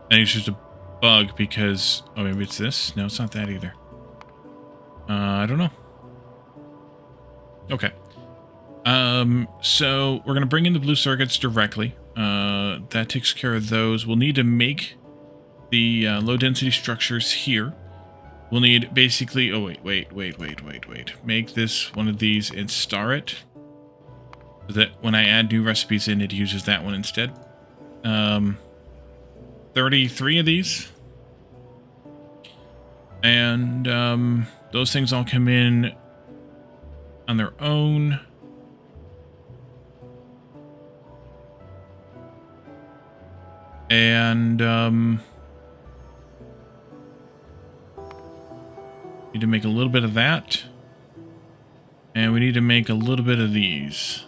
And it's just a bug because... oh, maybe it's this? No, it's not that either. I don't know. Okay. So we're going to bring in the blue circuits directly. That takes care of those. We'll need to make the low-density structures here. We'll need basically... oh, wait. Make this one of these and star it. So that when I add new recipes in, it uses that one instead. 33 of these. And those things all come in on their own. And need to make a little bit of that. And we need to make a little bit of these.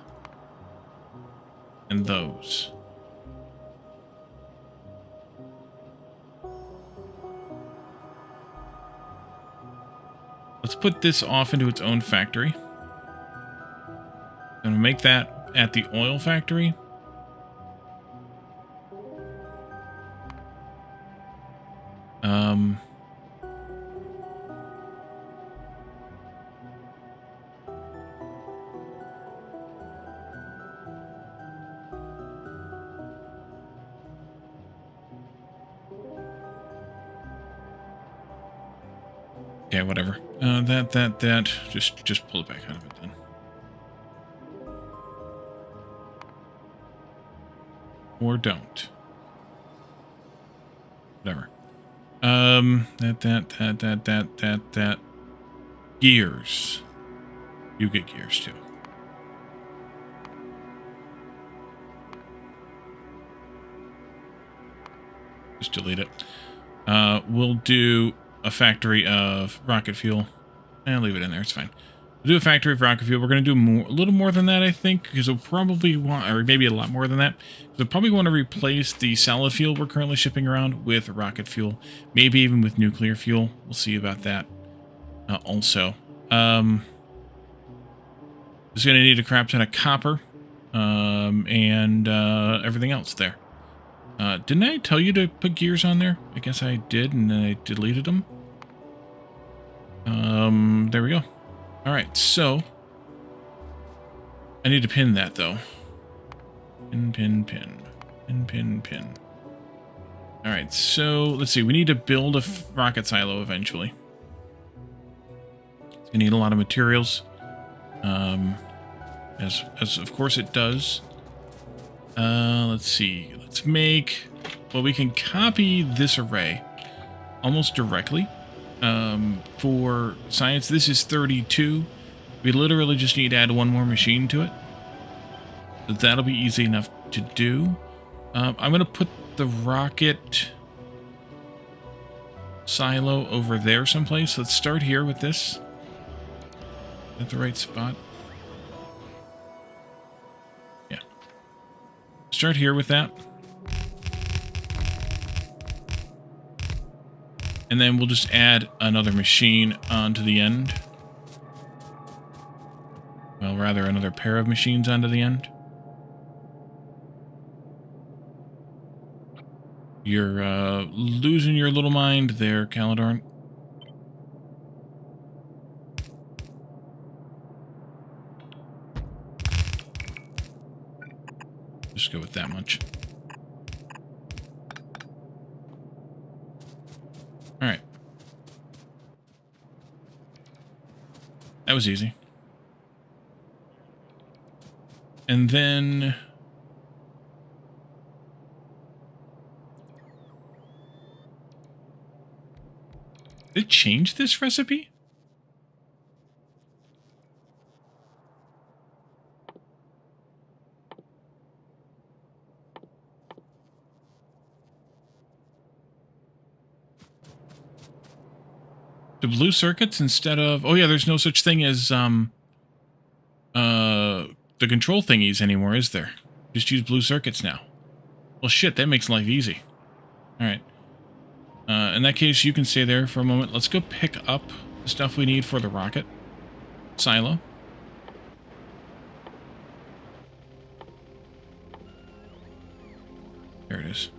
And those. Let's put this off into its own factory. I'm going to make that at the oil factory. Okay, whatever. That. Just pull it back out of it then. Or don't. Whatever. That. Gears. You get gears too. Just delete it. We'll do a factory of rocket fuel. And leave it in there, it's fine. We'll do a factory of rocket fuel. We're going to do a little more than that, I think, because we'll probably want, or maybe a lot more than that. We'll probably want to replace the solid fuel we're currently shipping around with rocket fuel. Maybe even with nuclear fuel. We'll see about that also. Just going to need a crap ton of copper and everything else there. Didn't I tell you to put gears on there? I guess I did, and then I deleted them. There we go. Alright, so I need to pin that, though. Pin. Alright, so let's see. We need to build a rocket silo eventually. It's going to need a lot of materials. As of course it does. Let's see. Let's make... Well, we can copy this array almost directly. For science, this is 32. We literally just need to add one more machine to it. So that'll be easy enough to do. I'm going to put the rocket silo over there someplace. Let's start here with this. At the right spot. Yeah. Start here with that. And then we'll just add another machine onto the end. Well, rather another pair of machines onto the end. You're losing your little mind there, Calidorn. Just go with that much. Alright. That was easy. And then... Did it change this recipe? The blue circuits instead of... Oh yeah, there's no such thing as the control thingies anymore, is there? Just use blue circuits now. Well shit, that makes life easy. Alright. In that case, you can stay there for a moment. Let's go pick up the stuff we need for the rocket silo. There it is.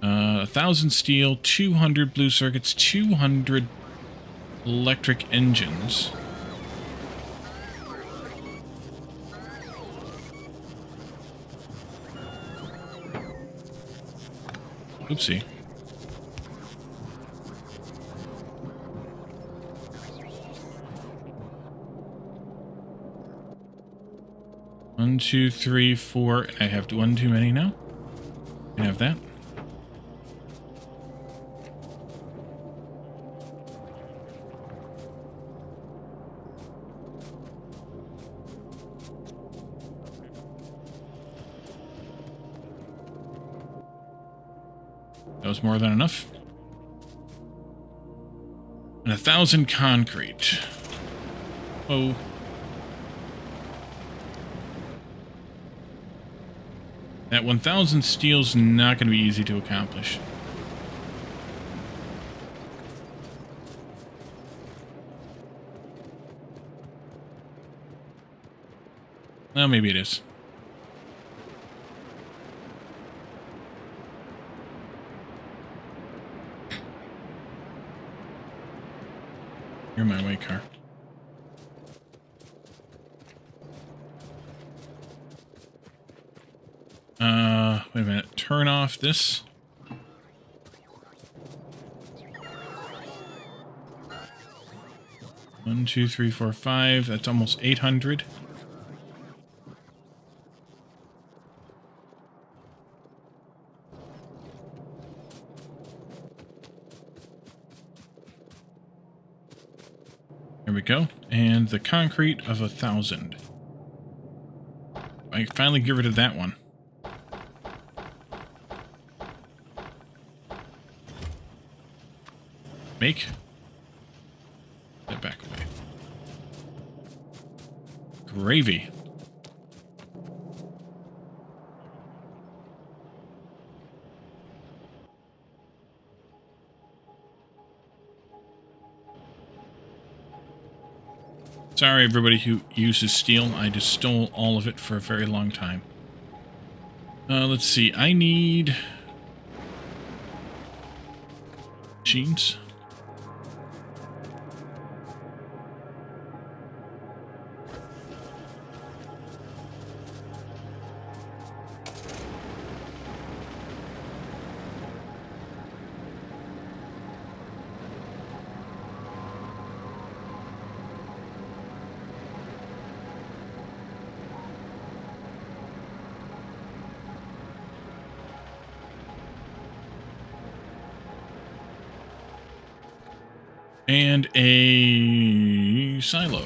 1,000 steel, 200 blue circuits, 200 electric engines. Oopsie. One, two, three, four. I have one too many now. You can have that. That was more than enough. And 1,000 concrete. Oh. That 1,000 steel's not going to be easy to accomplish. Well, maybe it is. You're my way, car. Wait a minute. Turn off this. 1, 2, 3, 4, 5. That's almost 800. There we go. And the concrete of 1,000. I finally get rid of that one. Make. Get back away. Gravy. Sorry, everybody who uses steel. I just stole all of it for a very long time. Let's see. I need machines. And a silo.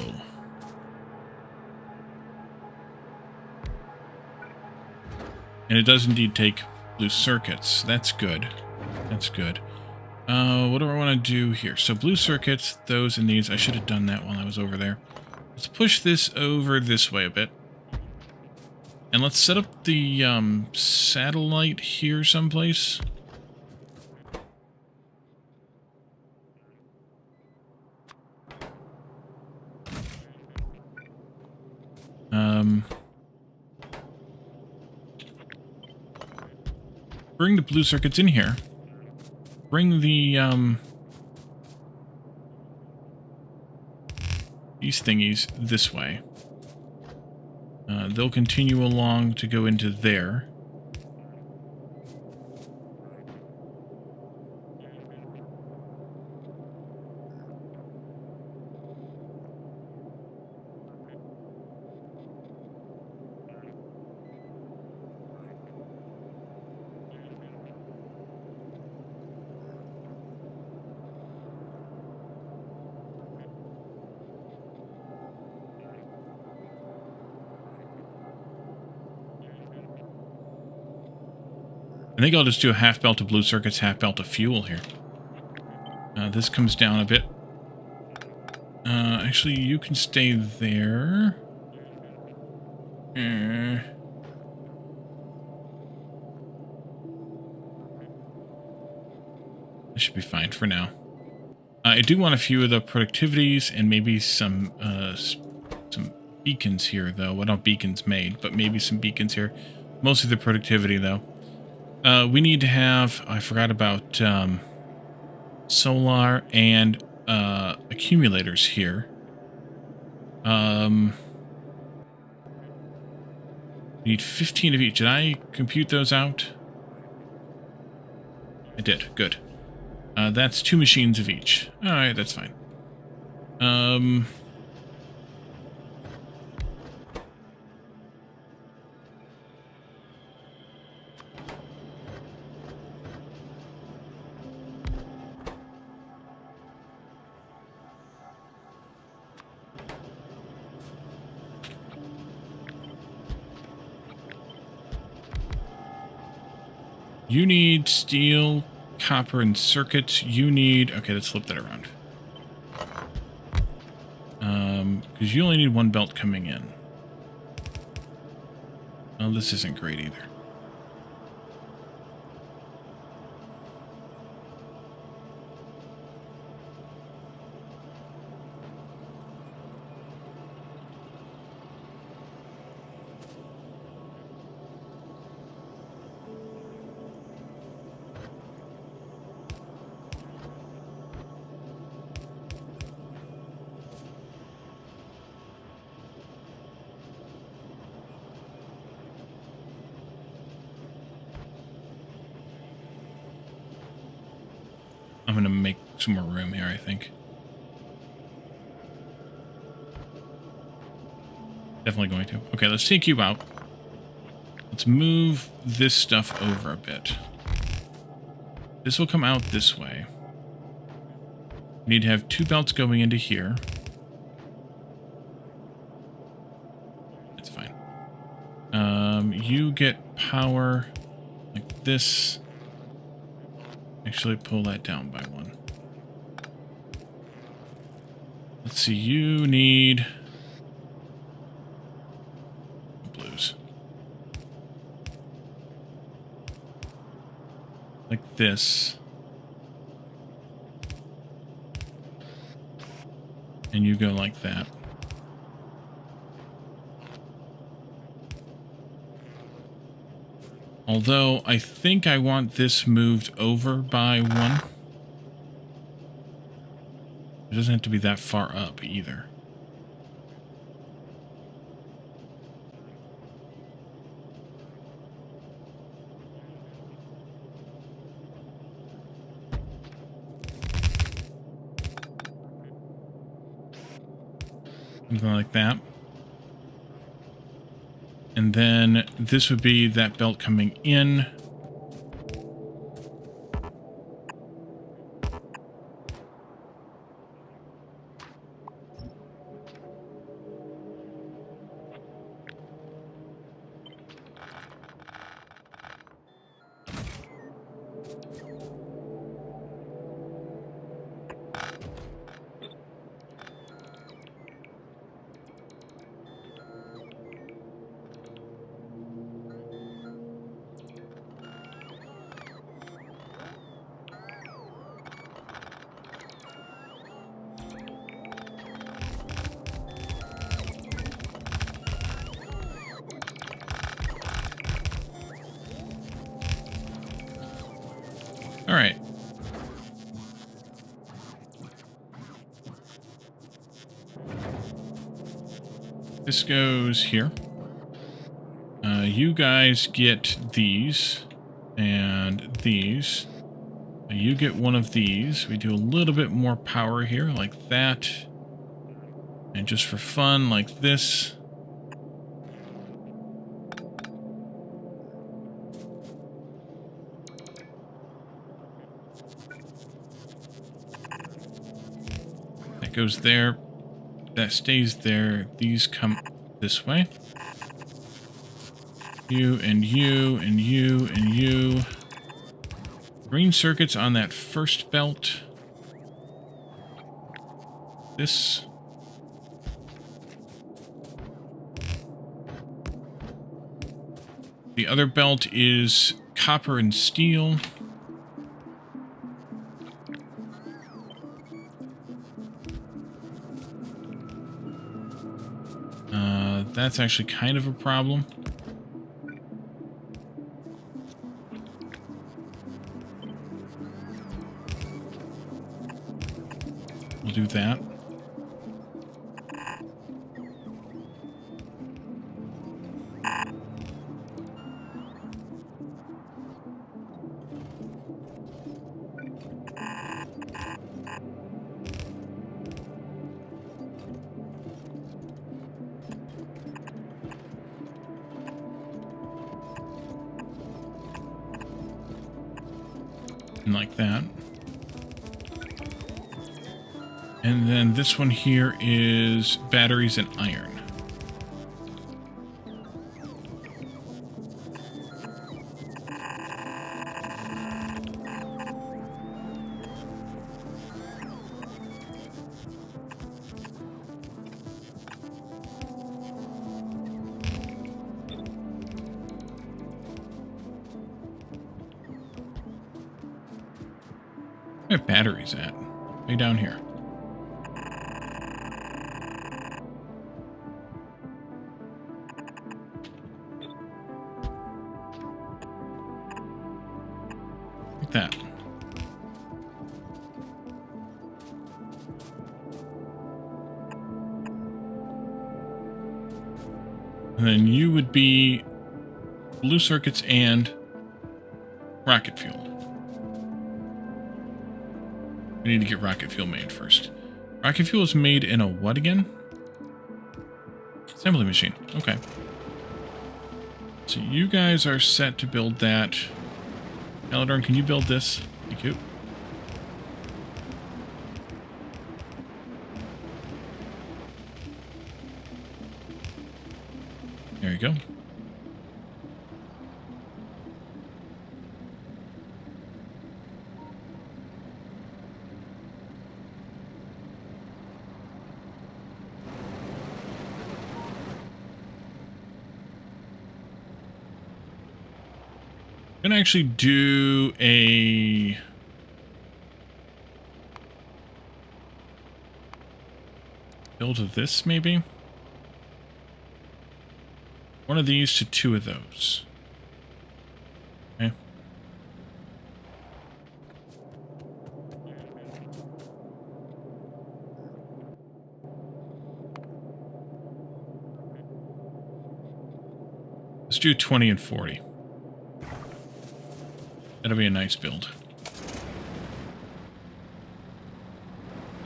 And it does indeed take blue circuits. That's good. That's good. What do I want to do here? So blue circuits, those and these. I should have done that while I was over there. Let's push this over this way a bit. And let's set up the satellite here someplace. Bring the blue circuits in here. Bring the, these thingies this way. They'll continue along to go into there. I think I'll just do a half belt of blue circuits, half belt of fuel here. This comes down a bit. Actually, you can stay there. This should be fine for now. I do want a few of the productivities and maybe some beacons here, though. Well, not beacons made, but maybe some beacons here. Mostly the productivity, though. We need to have, I forgot about solar and accumulators here. We need 15 of each. Did I compute those out? I did. Good. That's 2 machines of each. Alright, that's fine. You need steel, copper, and circuits. You need... Okay, let's flip that around. Because you only need 1 belt coming in. Well, this isn't great either. I'm going to make some more room here, I think. Definitely going to. Okay, let's take you out. Let's move this stuff over a bit. This will come out this way. We need to have 2 belts going into here. That's fine. You get power like this. Actually, pull that down by 1. Let's see, you need blues. Like this. And you go like that. Although, I think I want this moved over by 1. It doesn't have to be that far up either. Something like that. And then this would be that belt coming in. All right. This goes here. You guys get these and these. You get one of these. We do a little bit more power here, like that. And just for fun, like this. That goes there. That stays there. These come this way. You and you and you and you. Green circuits on that first belt. This. The other belt is copper and steel. That's actually kind of a problem. We'll do that. Like that. And then this one here is batteries and iron. Where are batteries at? Way down here. Like that. And then you would be blue circuits and rocket fuel. We need to get rocket fuel made first. Rocket fuel is made in a what again? Assembly machine. Okay. So you guys are set to build that. Eladorn, can you build this? Thank you. There you go. I'm gonna actually do a build of this, maybe? One of these to two of those. Okay. Let's do 20 and 40. That'll be a nice build.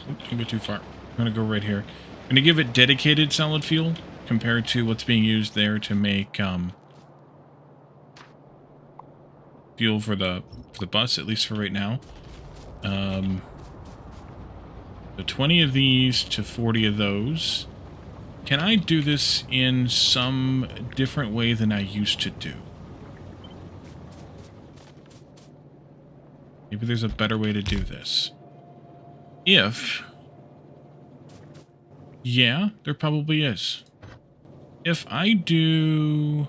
Oops, don't go too far. I'm going to go right here. I'm going to give it dedicated solid fuel compared to what's being used there to make fuel for the bus, at least for right now. So 20 of these to 40 of those. Can I do this in some different way than I used to do? Maybe there's a better way to do this. If... Yeah, there probably is. If I do...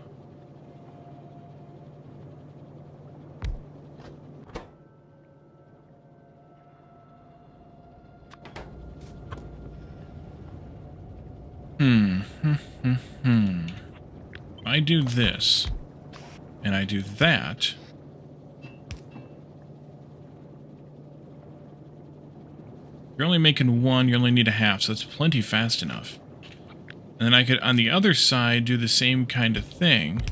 If I do this, and I do that... You're only making one, you only need a half, so that's plenty fast enough. And then I could, on the other side, do the same kind of thing.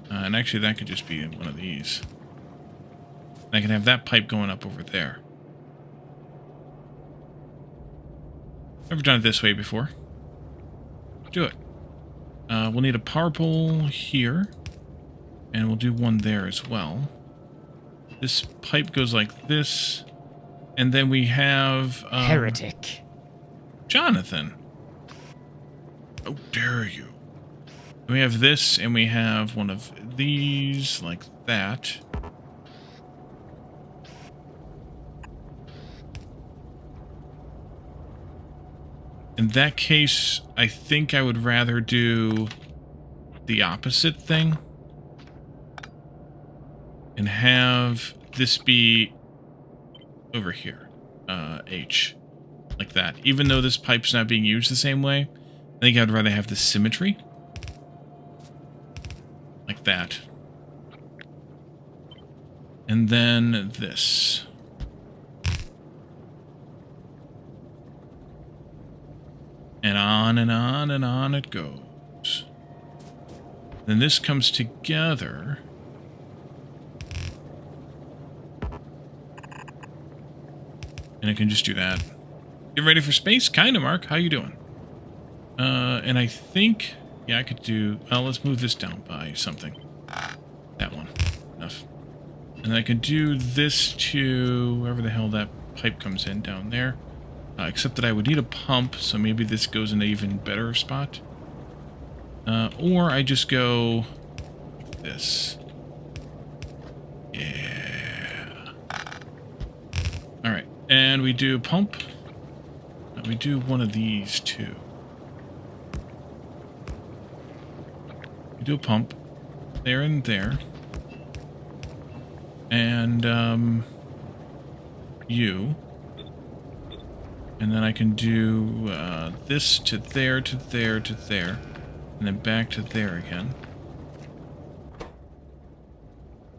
And actually, that could just be one of these. And I can have that pipe going up over there. Never done it this way before. Do it. We'll need a power pole here. And we'll do one there as well. This pipe goes like this. And then we have... Heretic. Jonathan. How dare you. We have this, and we have one of these, like that. In that case, I think I would rather do the opposite thing. And have this be... over here, H, like that. Even though this pipe's not being used the same way, I think I'd rather have the symmetry. Like that. And then this. And on and on and on it goes. Then this comes together... And I can just do that. Get ready for space? Kinda, Mark. How you doing? And I think... Yeah, I could do... let's move this down by something. That one. Enough. And I can do this to... wherever the hell that pipe comes in down there. Except that I would need a pump, so maybe this goes in an even better spot. Or I just go... like this. Yeah. Alright. And we do pump. We do one of these too. We do a pump. There and there. And, you. And then I can do, this to there, to there, to there. And then back to there again.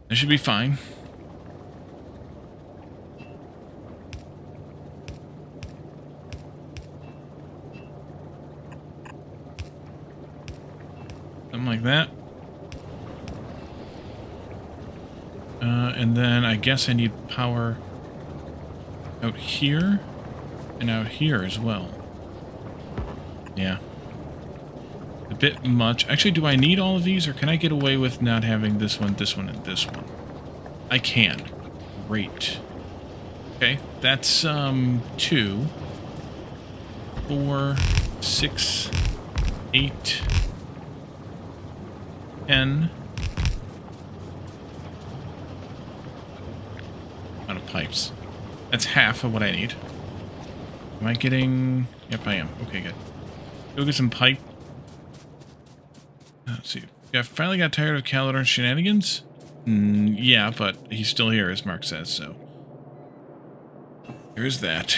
That should be fine. Something like that. And then I guess I need power out here and out here as well. Yeah. A bit much. Actually, do I need all of these, or can I get away with not having this one, and this one? I can. Great. Okay, that's 2, 4, 6, 8, 10. Out of pipes. That's half of what I need. Am I getting... Yep, I am. Okay, good. Go get some pipe. Let's see. Yeah, finally got tired of Calidor's shenanigans? Yeah, but he's still here, as Mark says, so... There's that.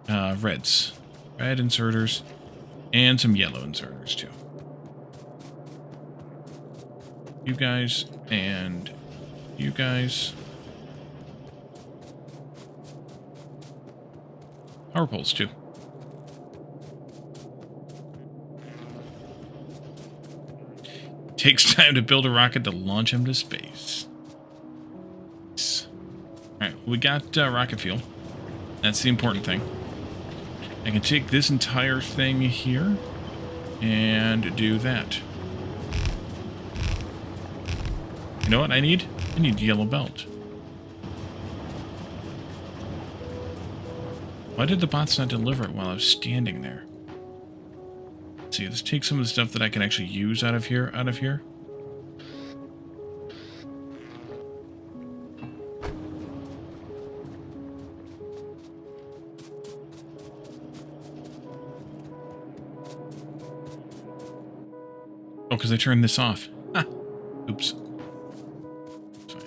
Reds. Red inserters. And some yellow inserters, too. You guys, and you guys. Power poles, too. Takes time to build a rocket to launch him to space. Alright, we got rocket fuel. That's the important thing. I can take this entire thing here and do that. You know what I need? I need yellow belt. Why did the bots not deliver it while I was standing there? Let's see, let's take some of the stuff that I can actually use out of here. Oh, because I turned this off. Ah, oops. It's fine.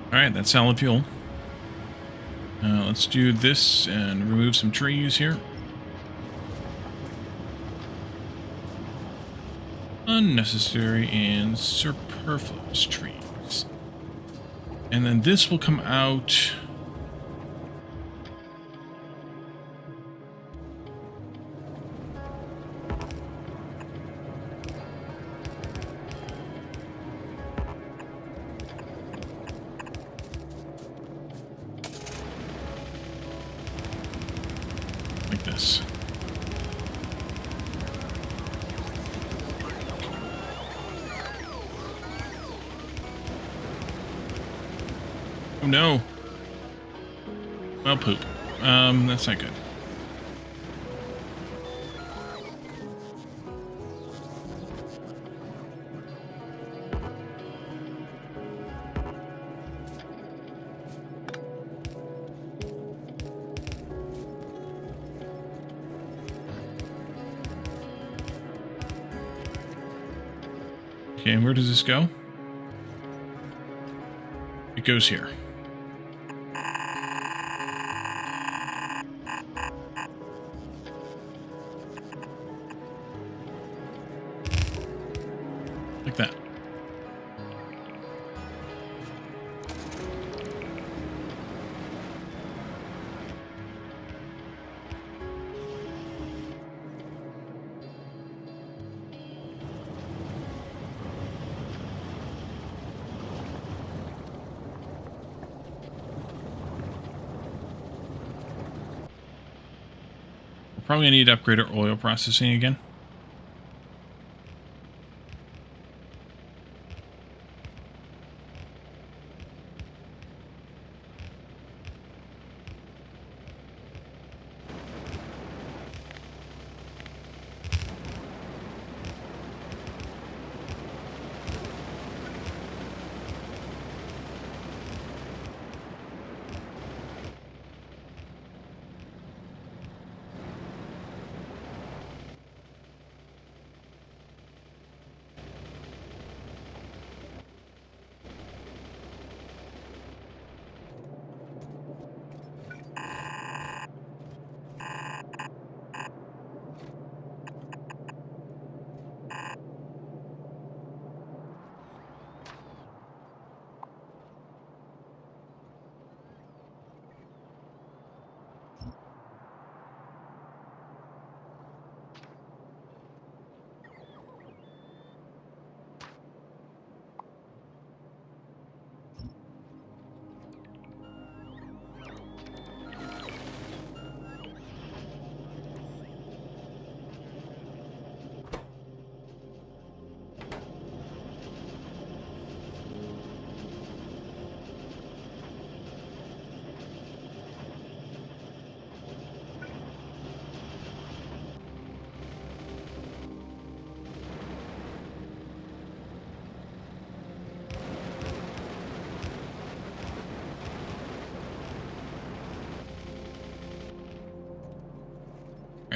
Alright, that's solid fuel. Let's do this and remove some trees here. Unnecessary and superfluous trees. And then this will come out... like this. Oh no. Well, poop. That's not good. Okay, and where does this go? It goes here. Like that. We're probably going to need to upgrade our oil processing again.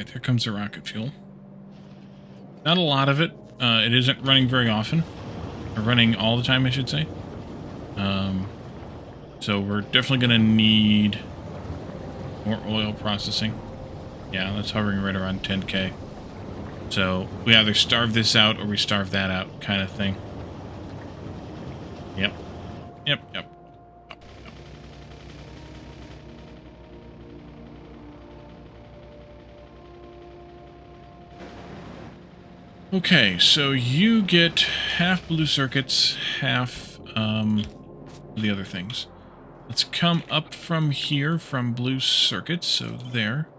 Alright, there comes the rocket fuel. Not a lot of it. It isn't running very often. Or running all the time, I should say. So we're definitely going to need more oil processing. Yeah, that's hovering right around 10k. So we either starve this out or we starve that out kind of thing. Yep. Yep. Okay, so you get half blue circuits, half the other things. Let's come up from here from blue circuits, so there.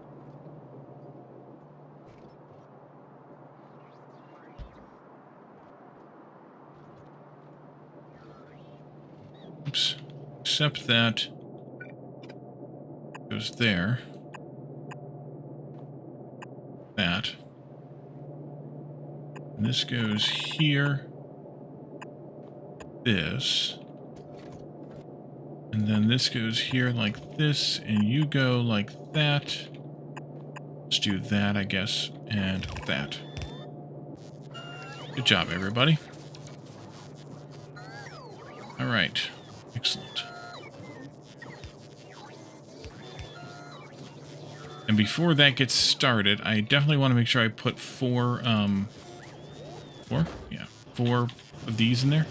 Oops. Except that goes there. That. And this goes here. This. And then this goes here like this, and you go like that. Let's do that, I guess, and that. Good job, everybody. All right. Excellent. And before that gets started, I definitely want to make sure I put four of these in there.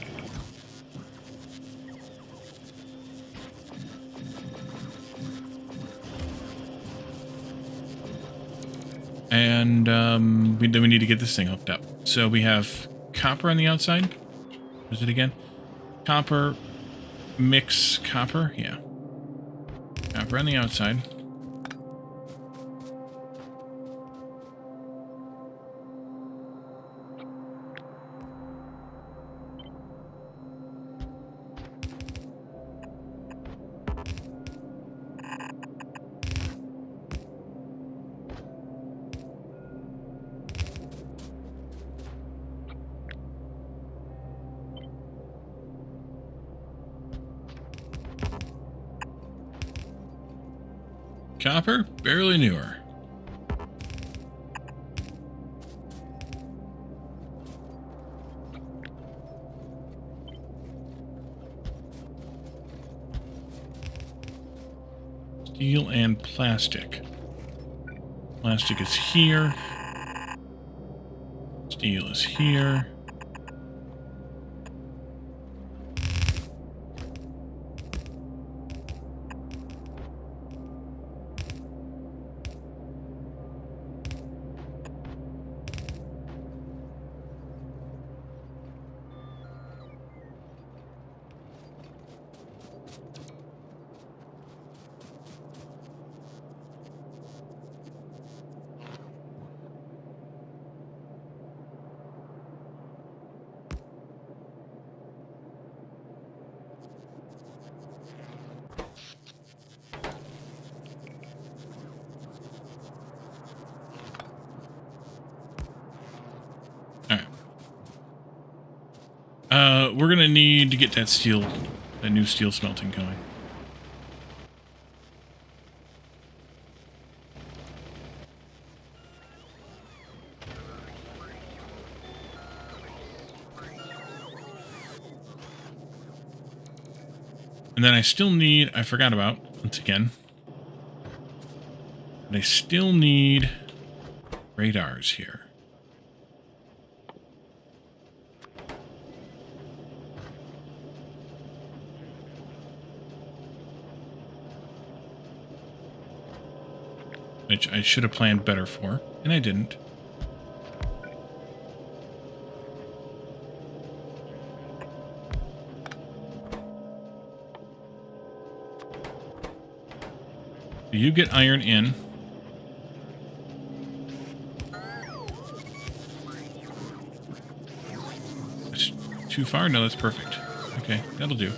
And then we need to get this thing hooked up. So we have copper on the outside. What is it again? Copper, mix copper. Yeah. Copper on the outside. Copper, barely newer. Steel and plastic. Plastic is here. Steel is here. We're gonna need to get that new steel smelting going. And then I still need, I forgot about, once again, but I still need radars here. Which I should have planned better for, and I didn't. You get iron in. That's too far? No, that's perfect. Okay, that'll do.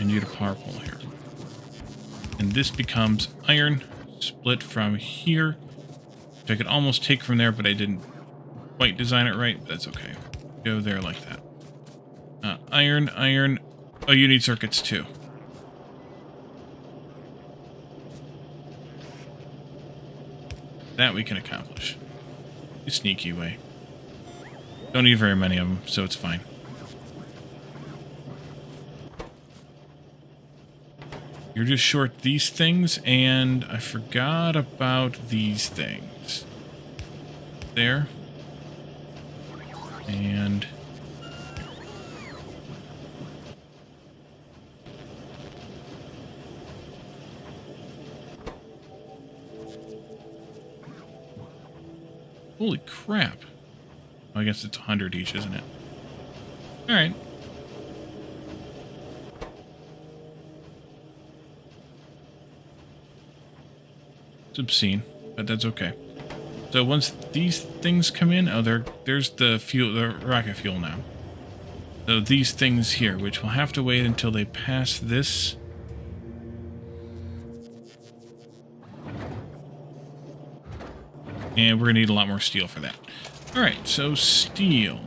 And you get a power pole here. And this becomes iron. Split from here, which I could almost take from there, but I didn't quite design it right. That's okay. Go there like that. Iron. Oh, you need circuits too. That we can accomplish. A sneaky way. Don't need very many of them, so it's fine. You're just short these things, and I forgot about these things. There. And... holy crap. Oh, I guess it's 100 each, isn't it? Alright. It's obscene, but that's okay. So once these things come in, oh, there's the fuel, the rocket fuel now. So these things here, which will have to wait until they pass this. And we're going to need a lot more steel for that. Alright, so steel.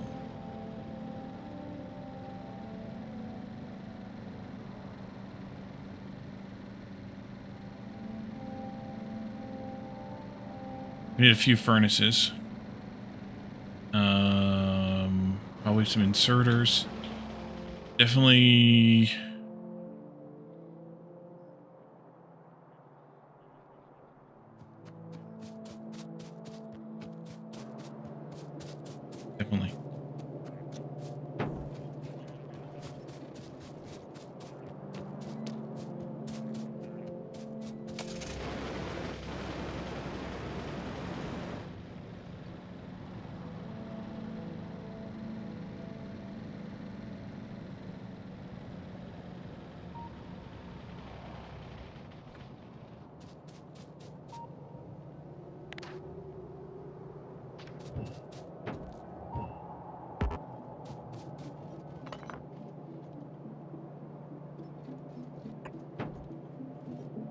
We need a few furnaces. Probably some inserters. Definitely... definitely.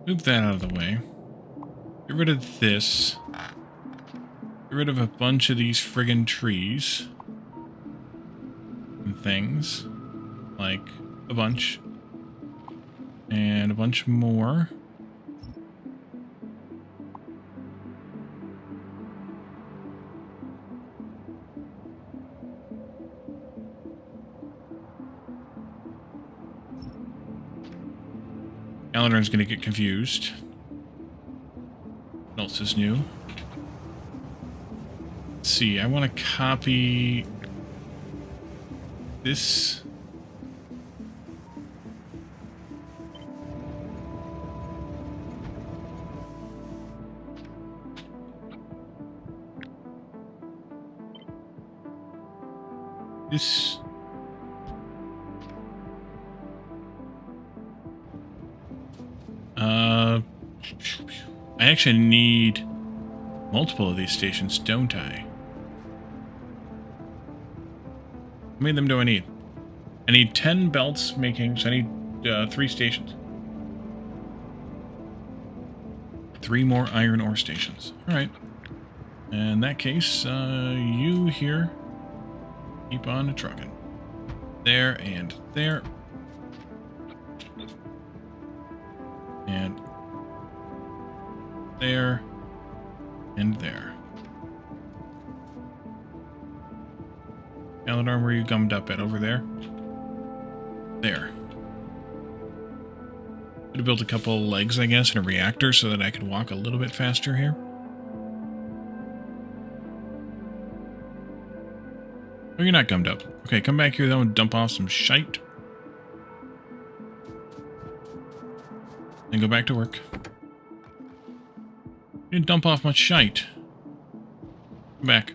Move that out of the way. Get rid of this. Get rid of a bunch of these friggin' trees. And things. Like, a bunch. And a bunch more. Aladron's gonna get confused. What else is new? Let's see, I want to copy this. This. I actually need multiple of these stations, don't I? How many of them do I need? I need 10 belts making, so I need 3 stations. 3 more iron ore stations. Alright. In that case, you here, keep on trucking. There and there. And there and there. Aladron, where are you gummed up at? Over there? There. Could have built a couple legs, I guess, and a reactor so that I could walk a little bit faster here. Oh, you're not gummed up. Okay, come back here though and dump off some shite. And go back to work. You didn't dump off much shite. Come back.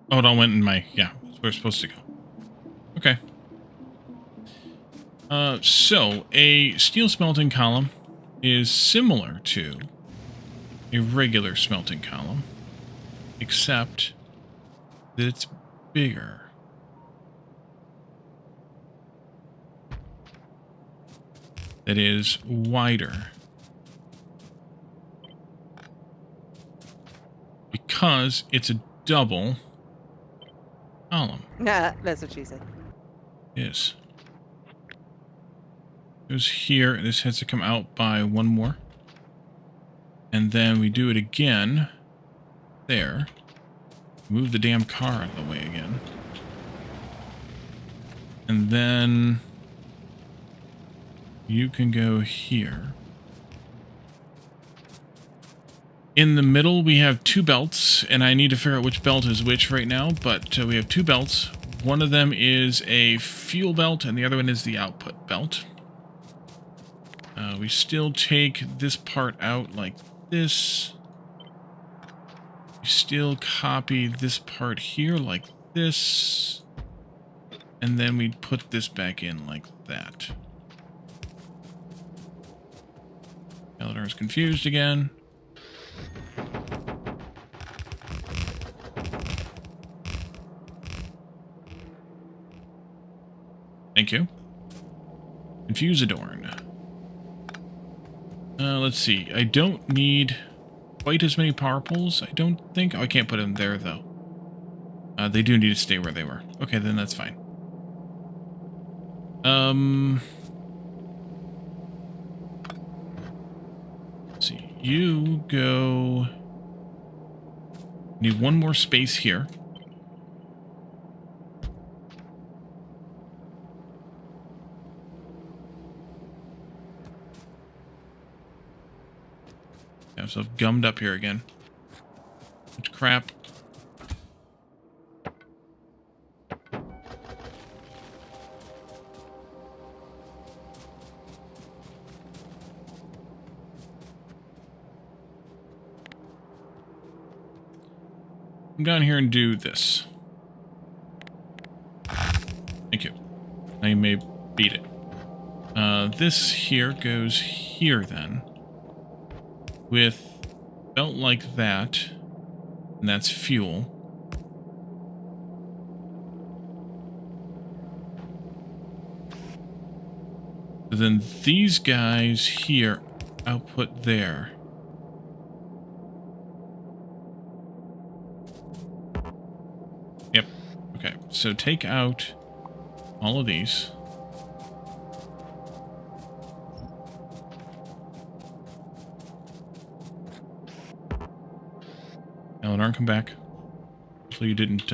Oh, it all went in my... yeah, that's where it's supposed to go. Okay. So, a steel smelting column is similar to a regular smelting column, except that it's bigger. That is wider. Because it's a double column. Nah, that's what she said. Yes. goes here. This has to come out by one more. And then we do it again. There. Move the damn car out of the way again. And then you can go here. In the middle, we have two belts, and I need to figure out which belt is which right now, but we have two belts. One of them is a fuel belt, and the other one is the output belt. We still take this part out like this. We still copy this part here like this. And then we put this back in like that. Eleanor's confused again. Thank you. Confuse-adorn. Let's see. I don't need quite as many power poles, I don't think. Oh, I can't put them there, though. They do need to stay where they were. Okay, then that's fine. Let's see. You go... Need one more space here. Got myself gummed up here again. Much crap. Come down here and do this. Thank you. Now you may beat it. This here goes here then. With belt like that, and that's fuel. So then these guys here output there. Yep. Okay, so take out all of these. Eleanor, come back. Hopefully you didn't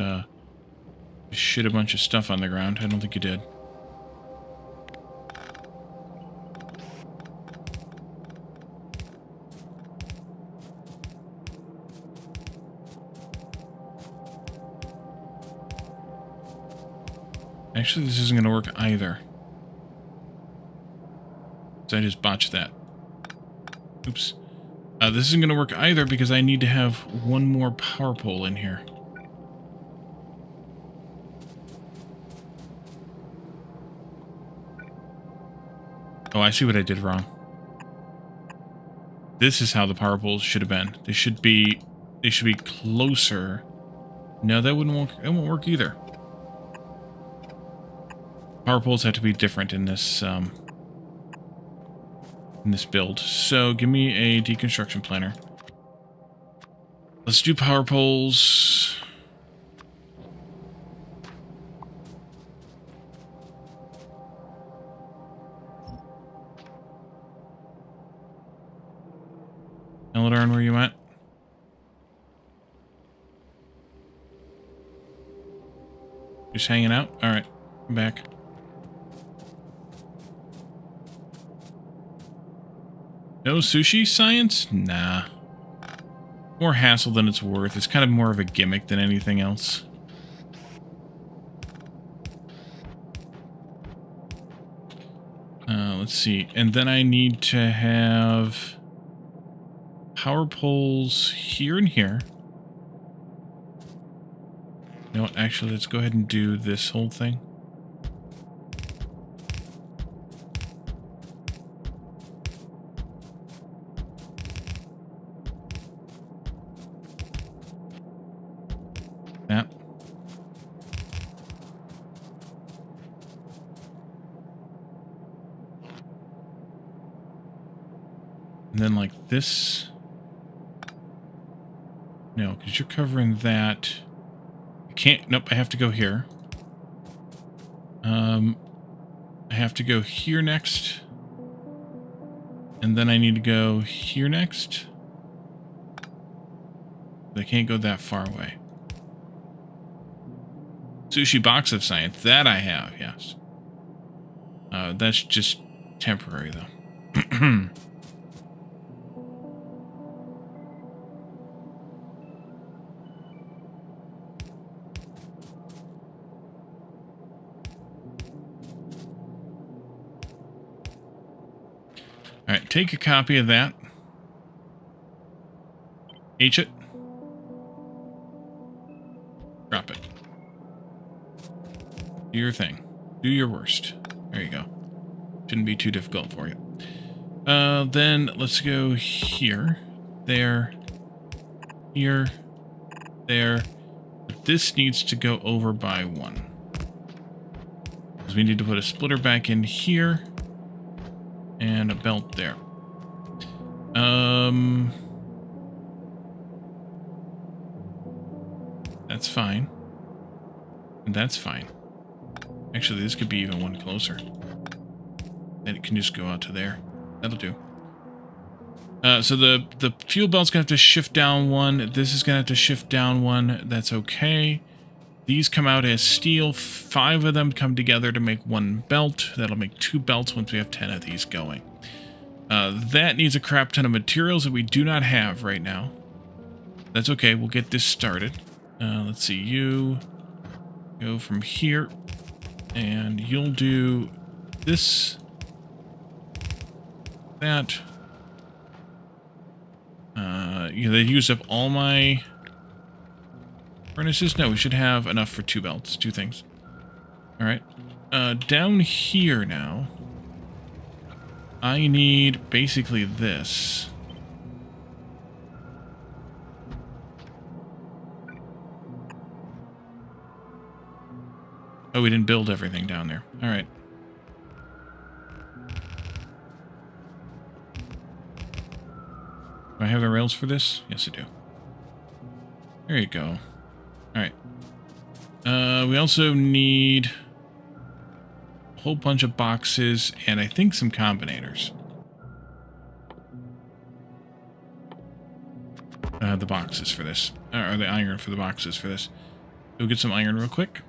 shit a bunch of stuff on the ground. I don't think you did. Actually, this isn't going to work either. So I just botched that. Oops. This isn't going to work either because I need to have one more power pole in here. Oh, I see what I did wrong. This is how the power poles should have been. They should be closer. No, that wouldn't work. It won't work either. Power poles have to be different in this build. So give me a deconstruction planner. Let's do power poles. Eladar, where you at? Just hanging out? Alright, I'm back. No sushi science? Nah. More hassle than it's worth. It's kind of more of a gimmick than anything else. Let's see. And then I need to have power poles here and here. You know what? Actually, let's go ahead and do this whole thing. That. And then like this. No, because you're covering that. I can't. Nope, I have to go here. I have to go here next. And then I need to go here next. I can't go that far away. Sushi box of science. That I have, yes. That's just temporary, though. Alright, take a copy of that. H it. Drop it. Do your thing. Do your worst. There you go. Shouldn't be too difficult for you. Then let's go here. There. Here. There. This needs to go over by 1. Because we need to put a splitter back in here. And a belt there. That's fine. And that's fine. Actually, this could be even one closer. Then it can just go out to there. That'll do. So the fuel belt's gonna have to shift down 1. This is gonna have to shift down 1. That's okay. These come out as steel. 5 of them come together to make 1 belt. That'll make 2 belts once we have 10 of these going. That needs a crap ton of materials that we do not have right now. That's okay. We'll get this started. Let's see. You go from here. And you'll do this. That. They used up all my furnaces. No, we should have enough for 2 belts. 2 things. Alright. Down here now, I need basically this. Oh, we didn't build everything down there. Alright. Do I have the rails for this? Yes, I do. There you go. Alright. We also need a whole bunch of boxes and I think some combinators. The boxes for this. Or the iron for the boxes for this. Go get some iron real quick.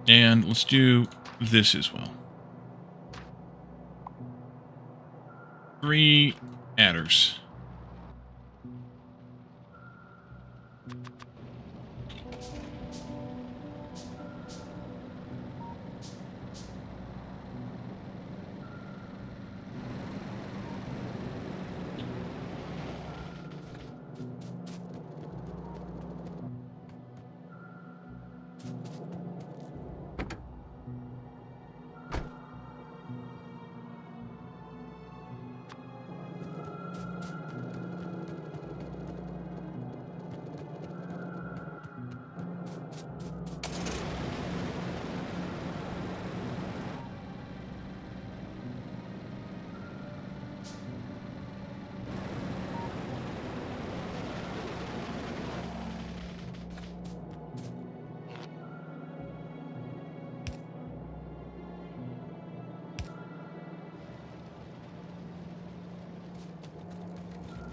And let's do this as well. 3 adders.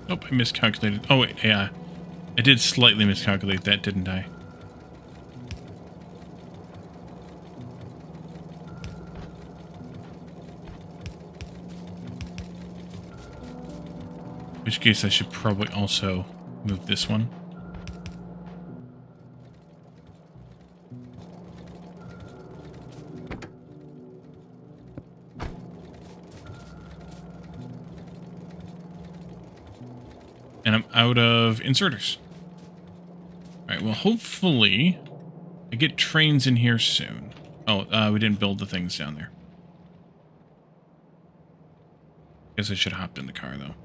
Oh, I miscalculated. Oh, wait, yeah. I did slightly miscalculate that, didn't I? In which case, I should probably also move this one. And I'm out of inserters. Alright, well, hopefully I get trains in here soon. Oh, we didn't build the things down there. Guess I should have hopped in the car, though.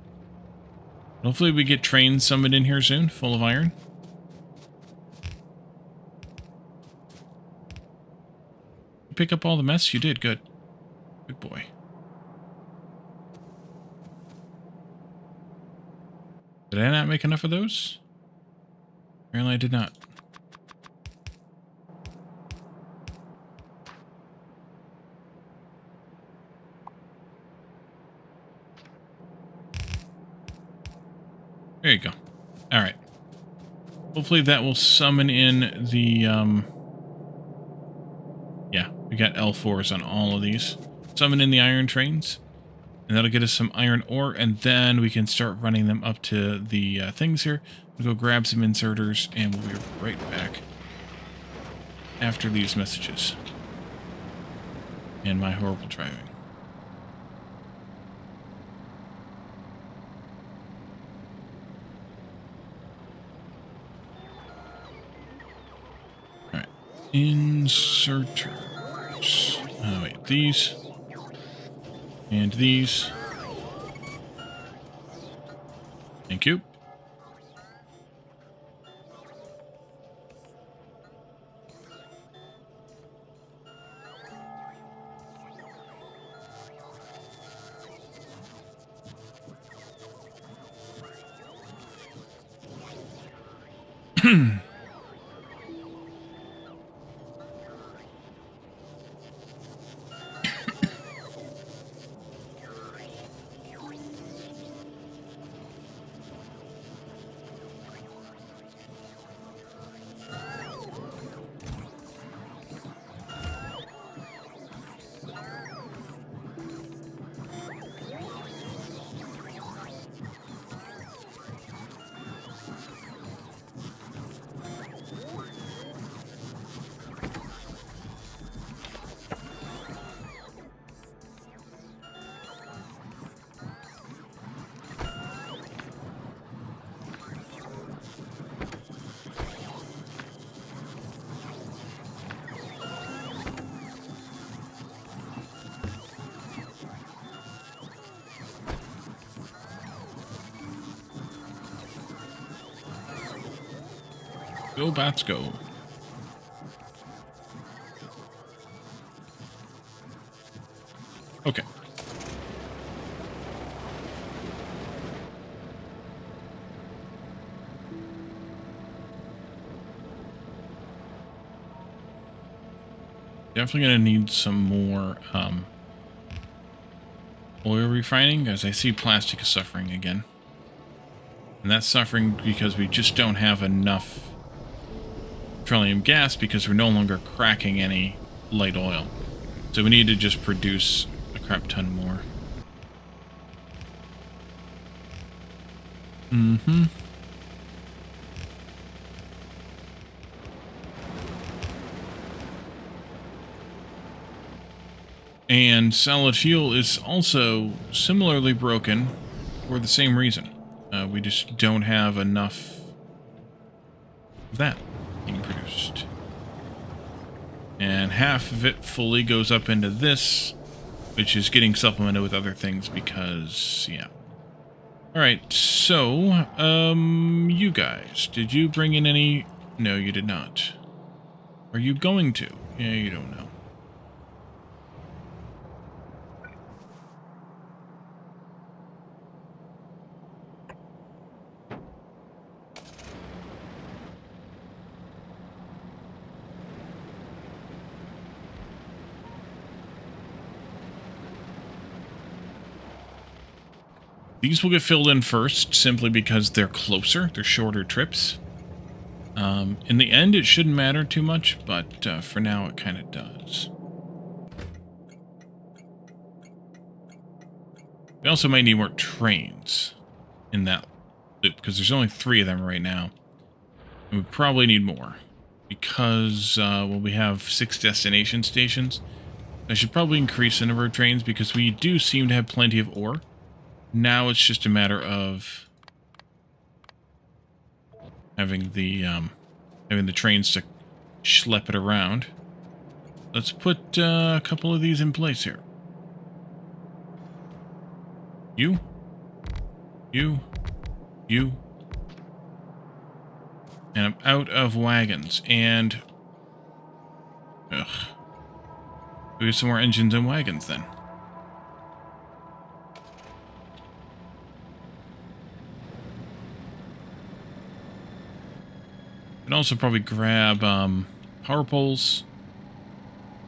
Hopefully we get trains summoned in here soon, full of iron. You pick up all the mess? You did, good. Good boy. Did I not make enough of those? Apparently I did not. There you go. All right. Hopefully that will summon in the, yeah, we got L4s on all of these. Summon in the iron trains, and that'll get us some iron ore, and then we can start running them up to the things here. We'll go grab some inserters, and we'll be right back after these messages. And my horrible driving. Alright. Inserters. Oh, wait. These. And these. Thank you. Go, bats, go. Okay. Definitely gonna need some more oil refining, as I see plastic is suffering again. And that's suffering because we just don't have enough petroleum gas because we're no longer cracking any light oil. So we need to just produce a crap ton more. Mm-hmm. And solid fuel is also similarly broken for the same reason. We just don't have enough of that being produced. And half of it fully goes up into this, which is getting supplemented with other things because, yeah. Alright, so, you guys, did you bring in any... No, you did not. Are you going to? Yeah, you don't know. These will get filled in first, simply because they're closer. They're shorter trips. In the end, it shouldn't matter too much, but for now, it kind of does. We also might need more trains in that loop, because there's only 3 of them right now. And we probably need more, because, well, we have 6 destination stations. I should probably increase the number of trains, because we do seem to have plenty of ore. Now it's just a matter of having the trains to schlep it around. Let's put a couple of these in place here. You. And I'm out of wagons, and... Ugh. We get some more engines and wagons, then. Can also probably grab power poles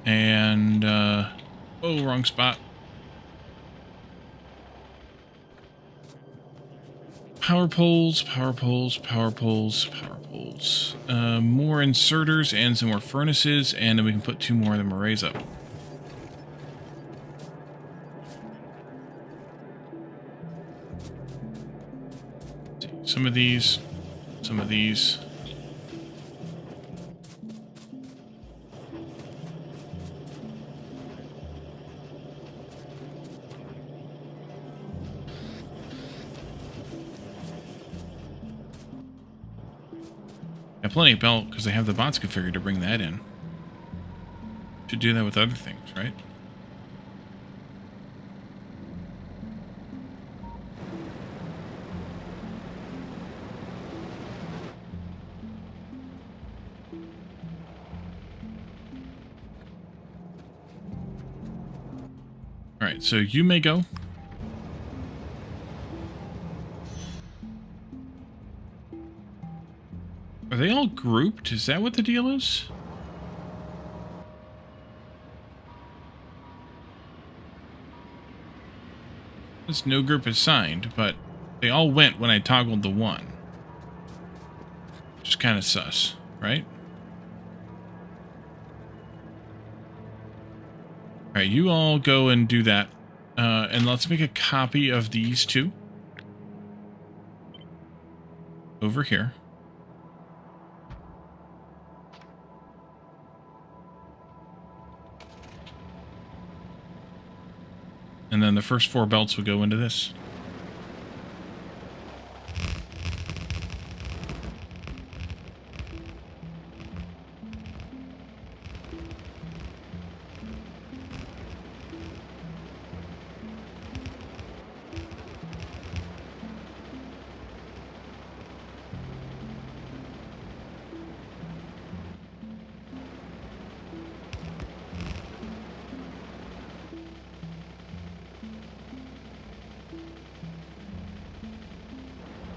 and oh, wrong spot. Power poles, power poles, power poles, power poles. More inserters and some more furnaces, and then we can put 2 more of them arrays up. Some of these, some of these. Got plenty of belt because they have the bots configured to bring that in. Should do that with other things, right? All right, so you may go. Are they all grouped? Is that what the deal is? This no group is signed, but they all went when I toggled the 1. Just kind of sus, right? Alright, you all go and do that. And let's make a copy of these 2. Over here. And then the first 4 belts will go into this.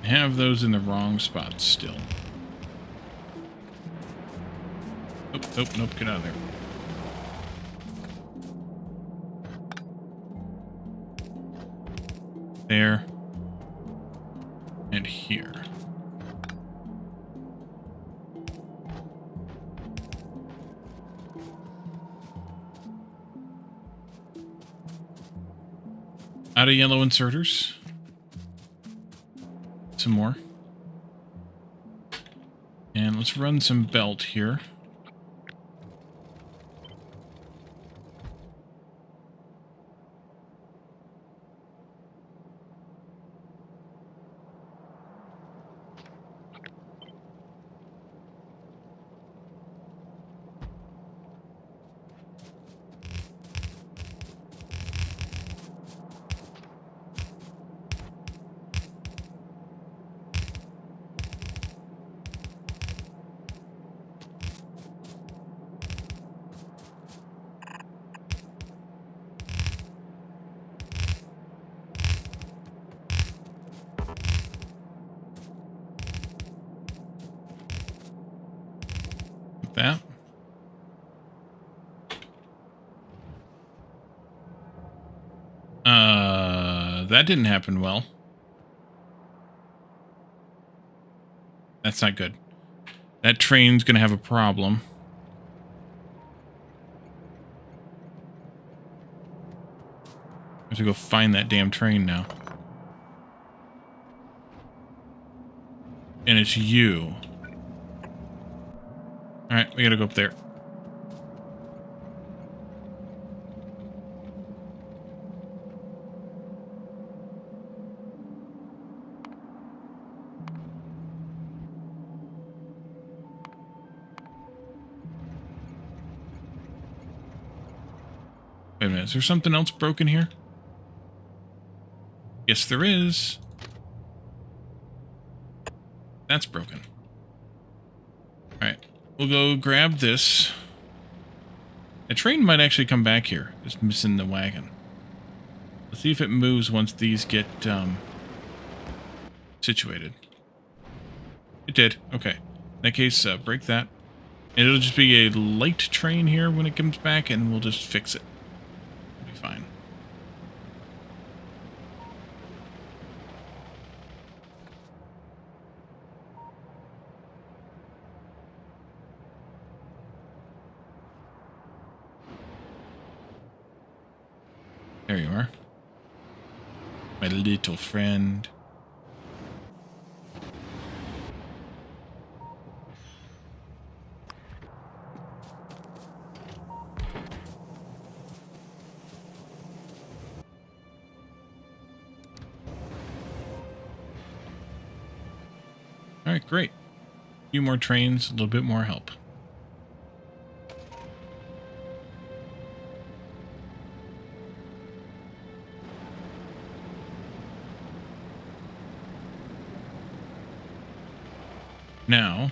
Have those in the wrong spots still. Nope, nope, nope, get out of there. There. And here. Out of yellow inserters. Some more. And let's run some belt here. That. That didn't happen well. That's not good. That train's gonna have a problem. I have to go find that damn train now. And it's you. Alright, we gotta go up there. Wait a minute, is there something else broken here? Yes, there is. That's broken. Alright, we'll go grab this. The train might actually come back here. Just missing the wagon. Let's see if it moves once these get situated. It did. Okay. In that case, break that. And it'll just be a light train here when it comes back, and we'll just fix it. It'll be fine. There you are. My little friend. All right, great. A few more trains, a little bit more help. Now,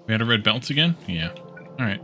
we had a red belts again? Yeah. All right.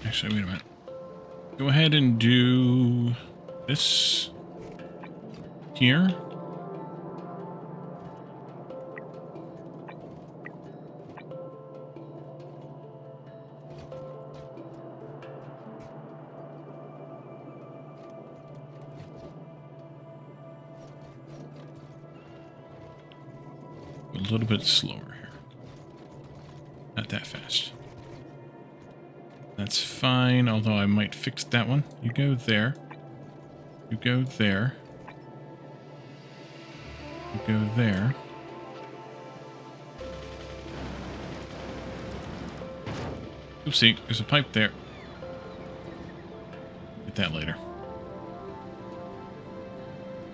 Actually, wait a minute. Go ahead and do this here. A little bit slower here. Not that fast. That's fine, although I might fix that one. You go there. You go there. You go there. Oopsie, there's a pipe there. Get that later.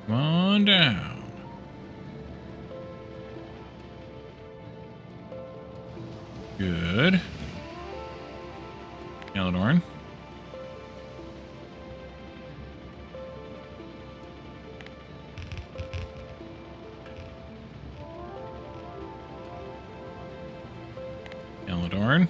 Come on down. Good. Eleanor. Elidorn.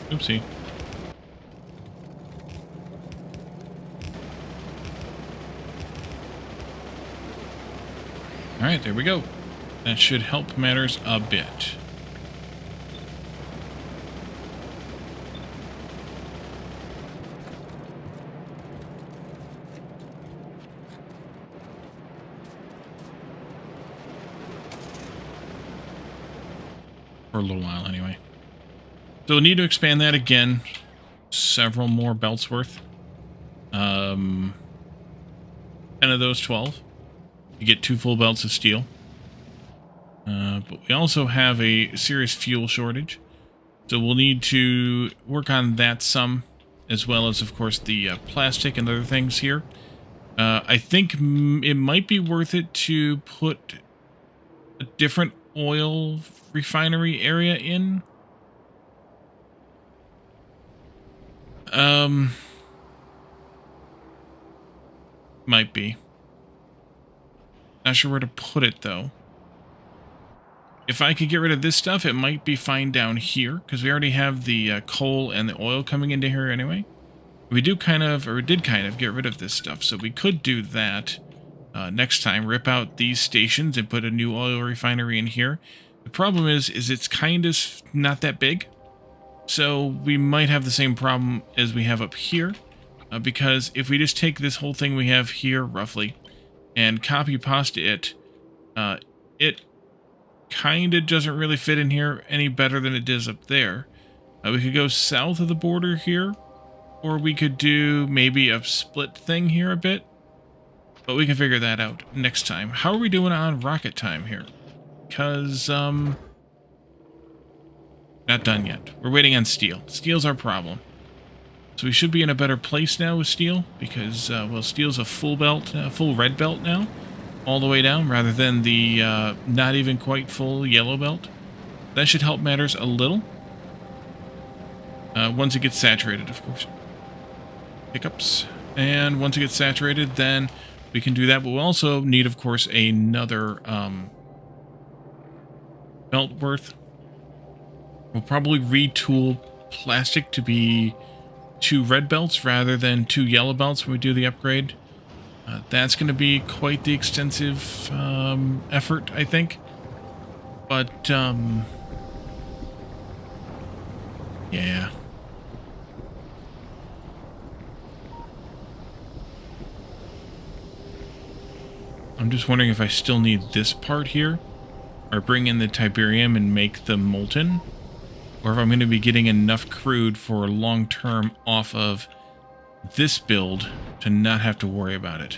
Oopsie. Alright, there we go. That should help matters a bit. For a little while, anyway. So we'll need to expand that again. Several more belts worth. 10 of those 12. You get 2 full belts of steel. But we also have a serious fuel shortage. So we'll need to work on that some, as well as, of course, the plastic and other things here. I think it might be worth it to put a different oil refinery area in. Might be. Not sure where to put it, though. If I could get rid of this stuff, it might be fine down here, because we already have the coal and the oil coming into here anyway. We do kind of, or did kind of, get rid of this stuff, so we could do that next time. Rip out these stations and put a new oil refinery in here. The problem is it's kind of not that big, so we might have the same problem as we have up here, because if we just take this whole thing we have here, roughly, and copy-paste it, it kind of doesn't really fit in here any better than it does up there. We could go south of the border here, or we could do maybe a split thing here a bit, but we can figure that out next time. How are we doing on rocket time here? Because, not done yet. We're waiting on steel. Steel's our problem. So we should be in a better place now with steel, because, well, steel's a full belt, full red belt now, all the way down, rather than the not even quite full yellow belt. That should help matters a little. Once it gets saturated, of course. Hiccups. And once it gets saturated, then we can do that. But we'll also need, of course, another belt worth. We'll probably retool plastic to be 2 red belts rather than 2 yellow belts when we do the upgrade. That's going to be quite the extensive effort, I think. But, yeah. I'm just wondering if I still need this part here, or bring in the Tiberium and make the molten, or if I'm going to be getting enough crude for long-term off of this build to not have to worry about it.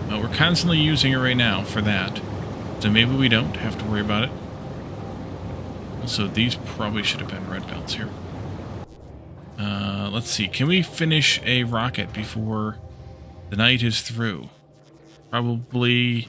Well, we're constantly using it right now for that, so maybe we don't have to worry about it. Also, these probably should have been red belts here. Let's see, can we finish a rocket before the night is through? Probably.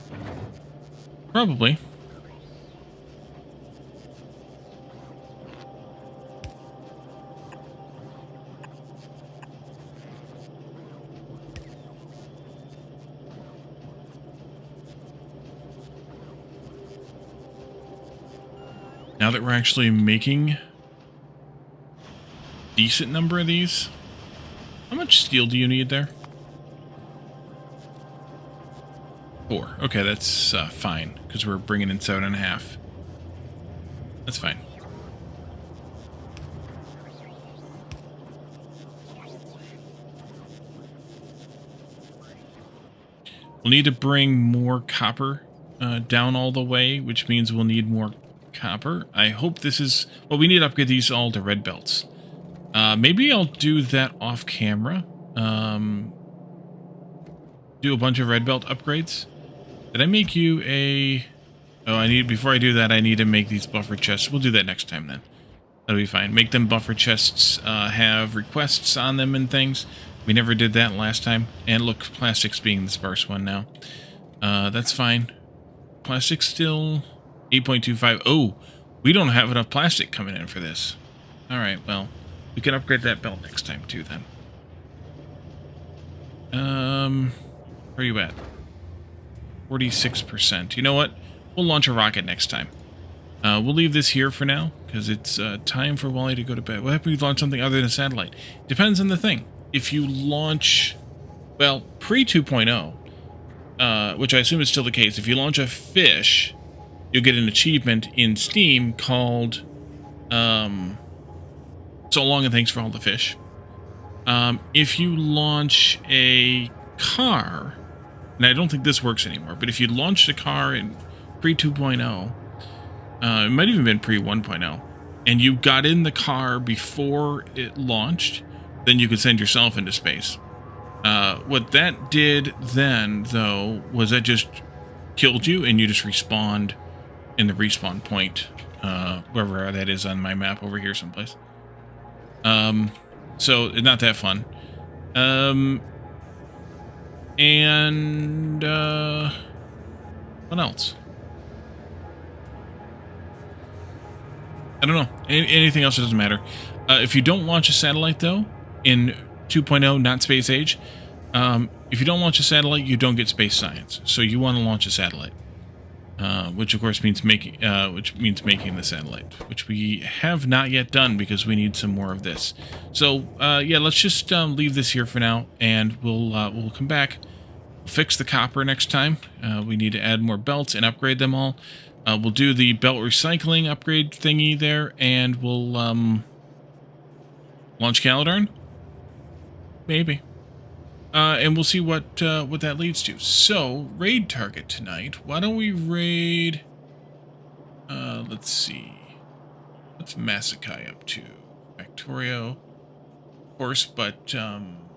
Now that we're actually making a decent number of these, how much steel do you need there? 4. Okay, that's fine, because we're bringing in 7.5. That's fine. We'll need to bring more copper down all the way, which means we'll need more copper. I hope this is... Well, we need to upgrade these all to red belts. Maybe I'll do that off camera. Do a bunch of red belt upgrades. Did I make you a... Oh, before I do that, I need to make these buffer chests. We'll do that next time then. That'll be fine. Make them buffer chests, have requests on them and things. We never did that last time. And look, plastic's being the sparse one now. That's fine. Plastic's still 8.25. Oh, we don't have enough plastic coming in for this. Alright, well, we can upgrade that belt next time too then. Where are you at? 46%. You know what? We'll launch a rocket next time. We'll leave this here for now, because it's time for Wally to go to bed. What if we launch something other than a satellite? Depends on the thing. If you launch, well, pre-2.0, which I assume is still the case, if you launch a fish, you'll get an achievement in Steam called So Long and Thanks for All the Fish. If you launch a car, and I don't think this works anymore, but if you launched a car in pre-2.0, It might even been pre 1.0. And you got in the car before it launched, then you could send yourself into space. What that did then, though, was that just killed you and you just respawned in the respawn point, wherever that is on my map over here someplace. So not that fun. And what else? I don't know. Anything else doesn't matter. If you don't launch a satellite, though, in 2.0, not space age, if you don't launch a satellite, you don't get space science. So you want to launch a satellite, which of course means making the satellite, which we have not yet done because we need some more of this. So yeah, let's just leave this here for now, and we'll come back. We'll fix the copper next time. We need to add more belts and upgrade them all. We'll do the belt recycling upgrade thingy there, and we'll launch Caladarn? Maybe. And we'll see what that leads to. So, raid target tonight. Why don't we raid... let's see. What's Masakai up to? Factorio. Of course, but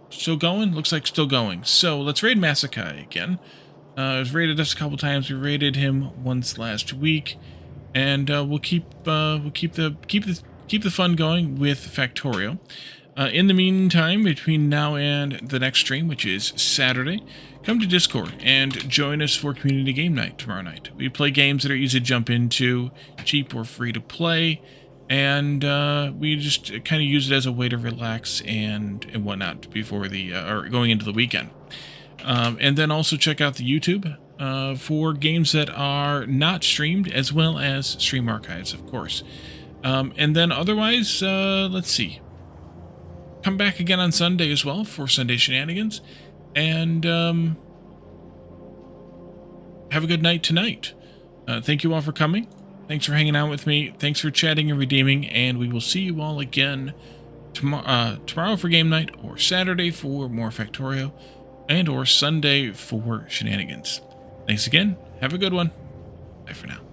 still going? Looks like still going. So, let's raid Masakai again. He's raided us a couple times. We raided him once last week, and we'll keep the fun going with Factorio. In the meantime, between now and the next stream, which is Saturday, come to Discord and join us for Community Game Night tomorrow night. We play games that are easy to jump into, cheap or free to play, and we just kind of use it as a way to relax and whatnot before the or going into the weekend. And then also check out the YouTube for games that are not streamed, as well as stream archives, of course. And then otherwise, let's see. Come back again on Sunday as well for Sunday Shenanigans. And have a good night tonight. Thank you all for coming. Thanks for hanging out with me. Thanks for chatting and redeeming. And we will see you all again tomorrow for game night, or Saturday for more Factorio, and or Sunday for Shenanigans. Thanks again. Have a good one. Bye for now.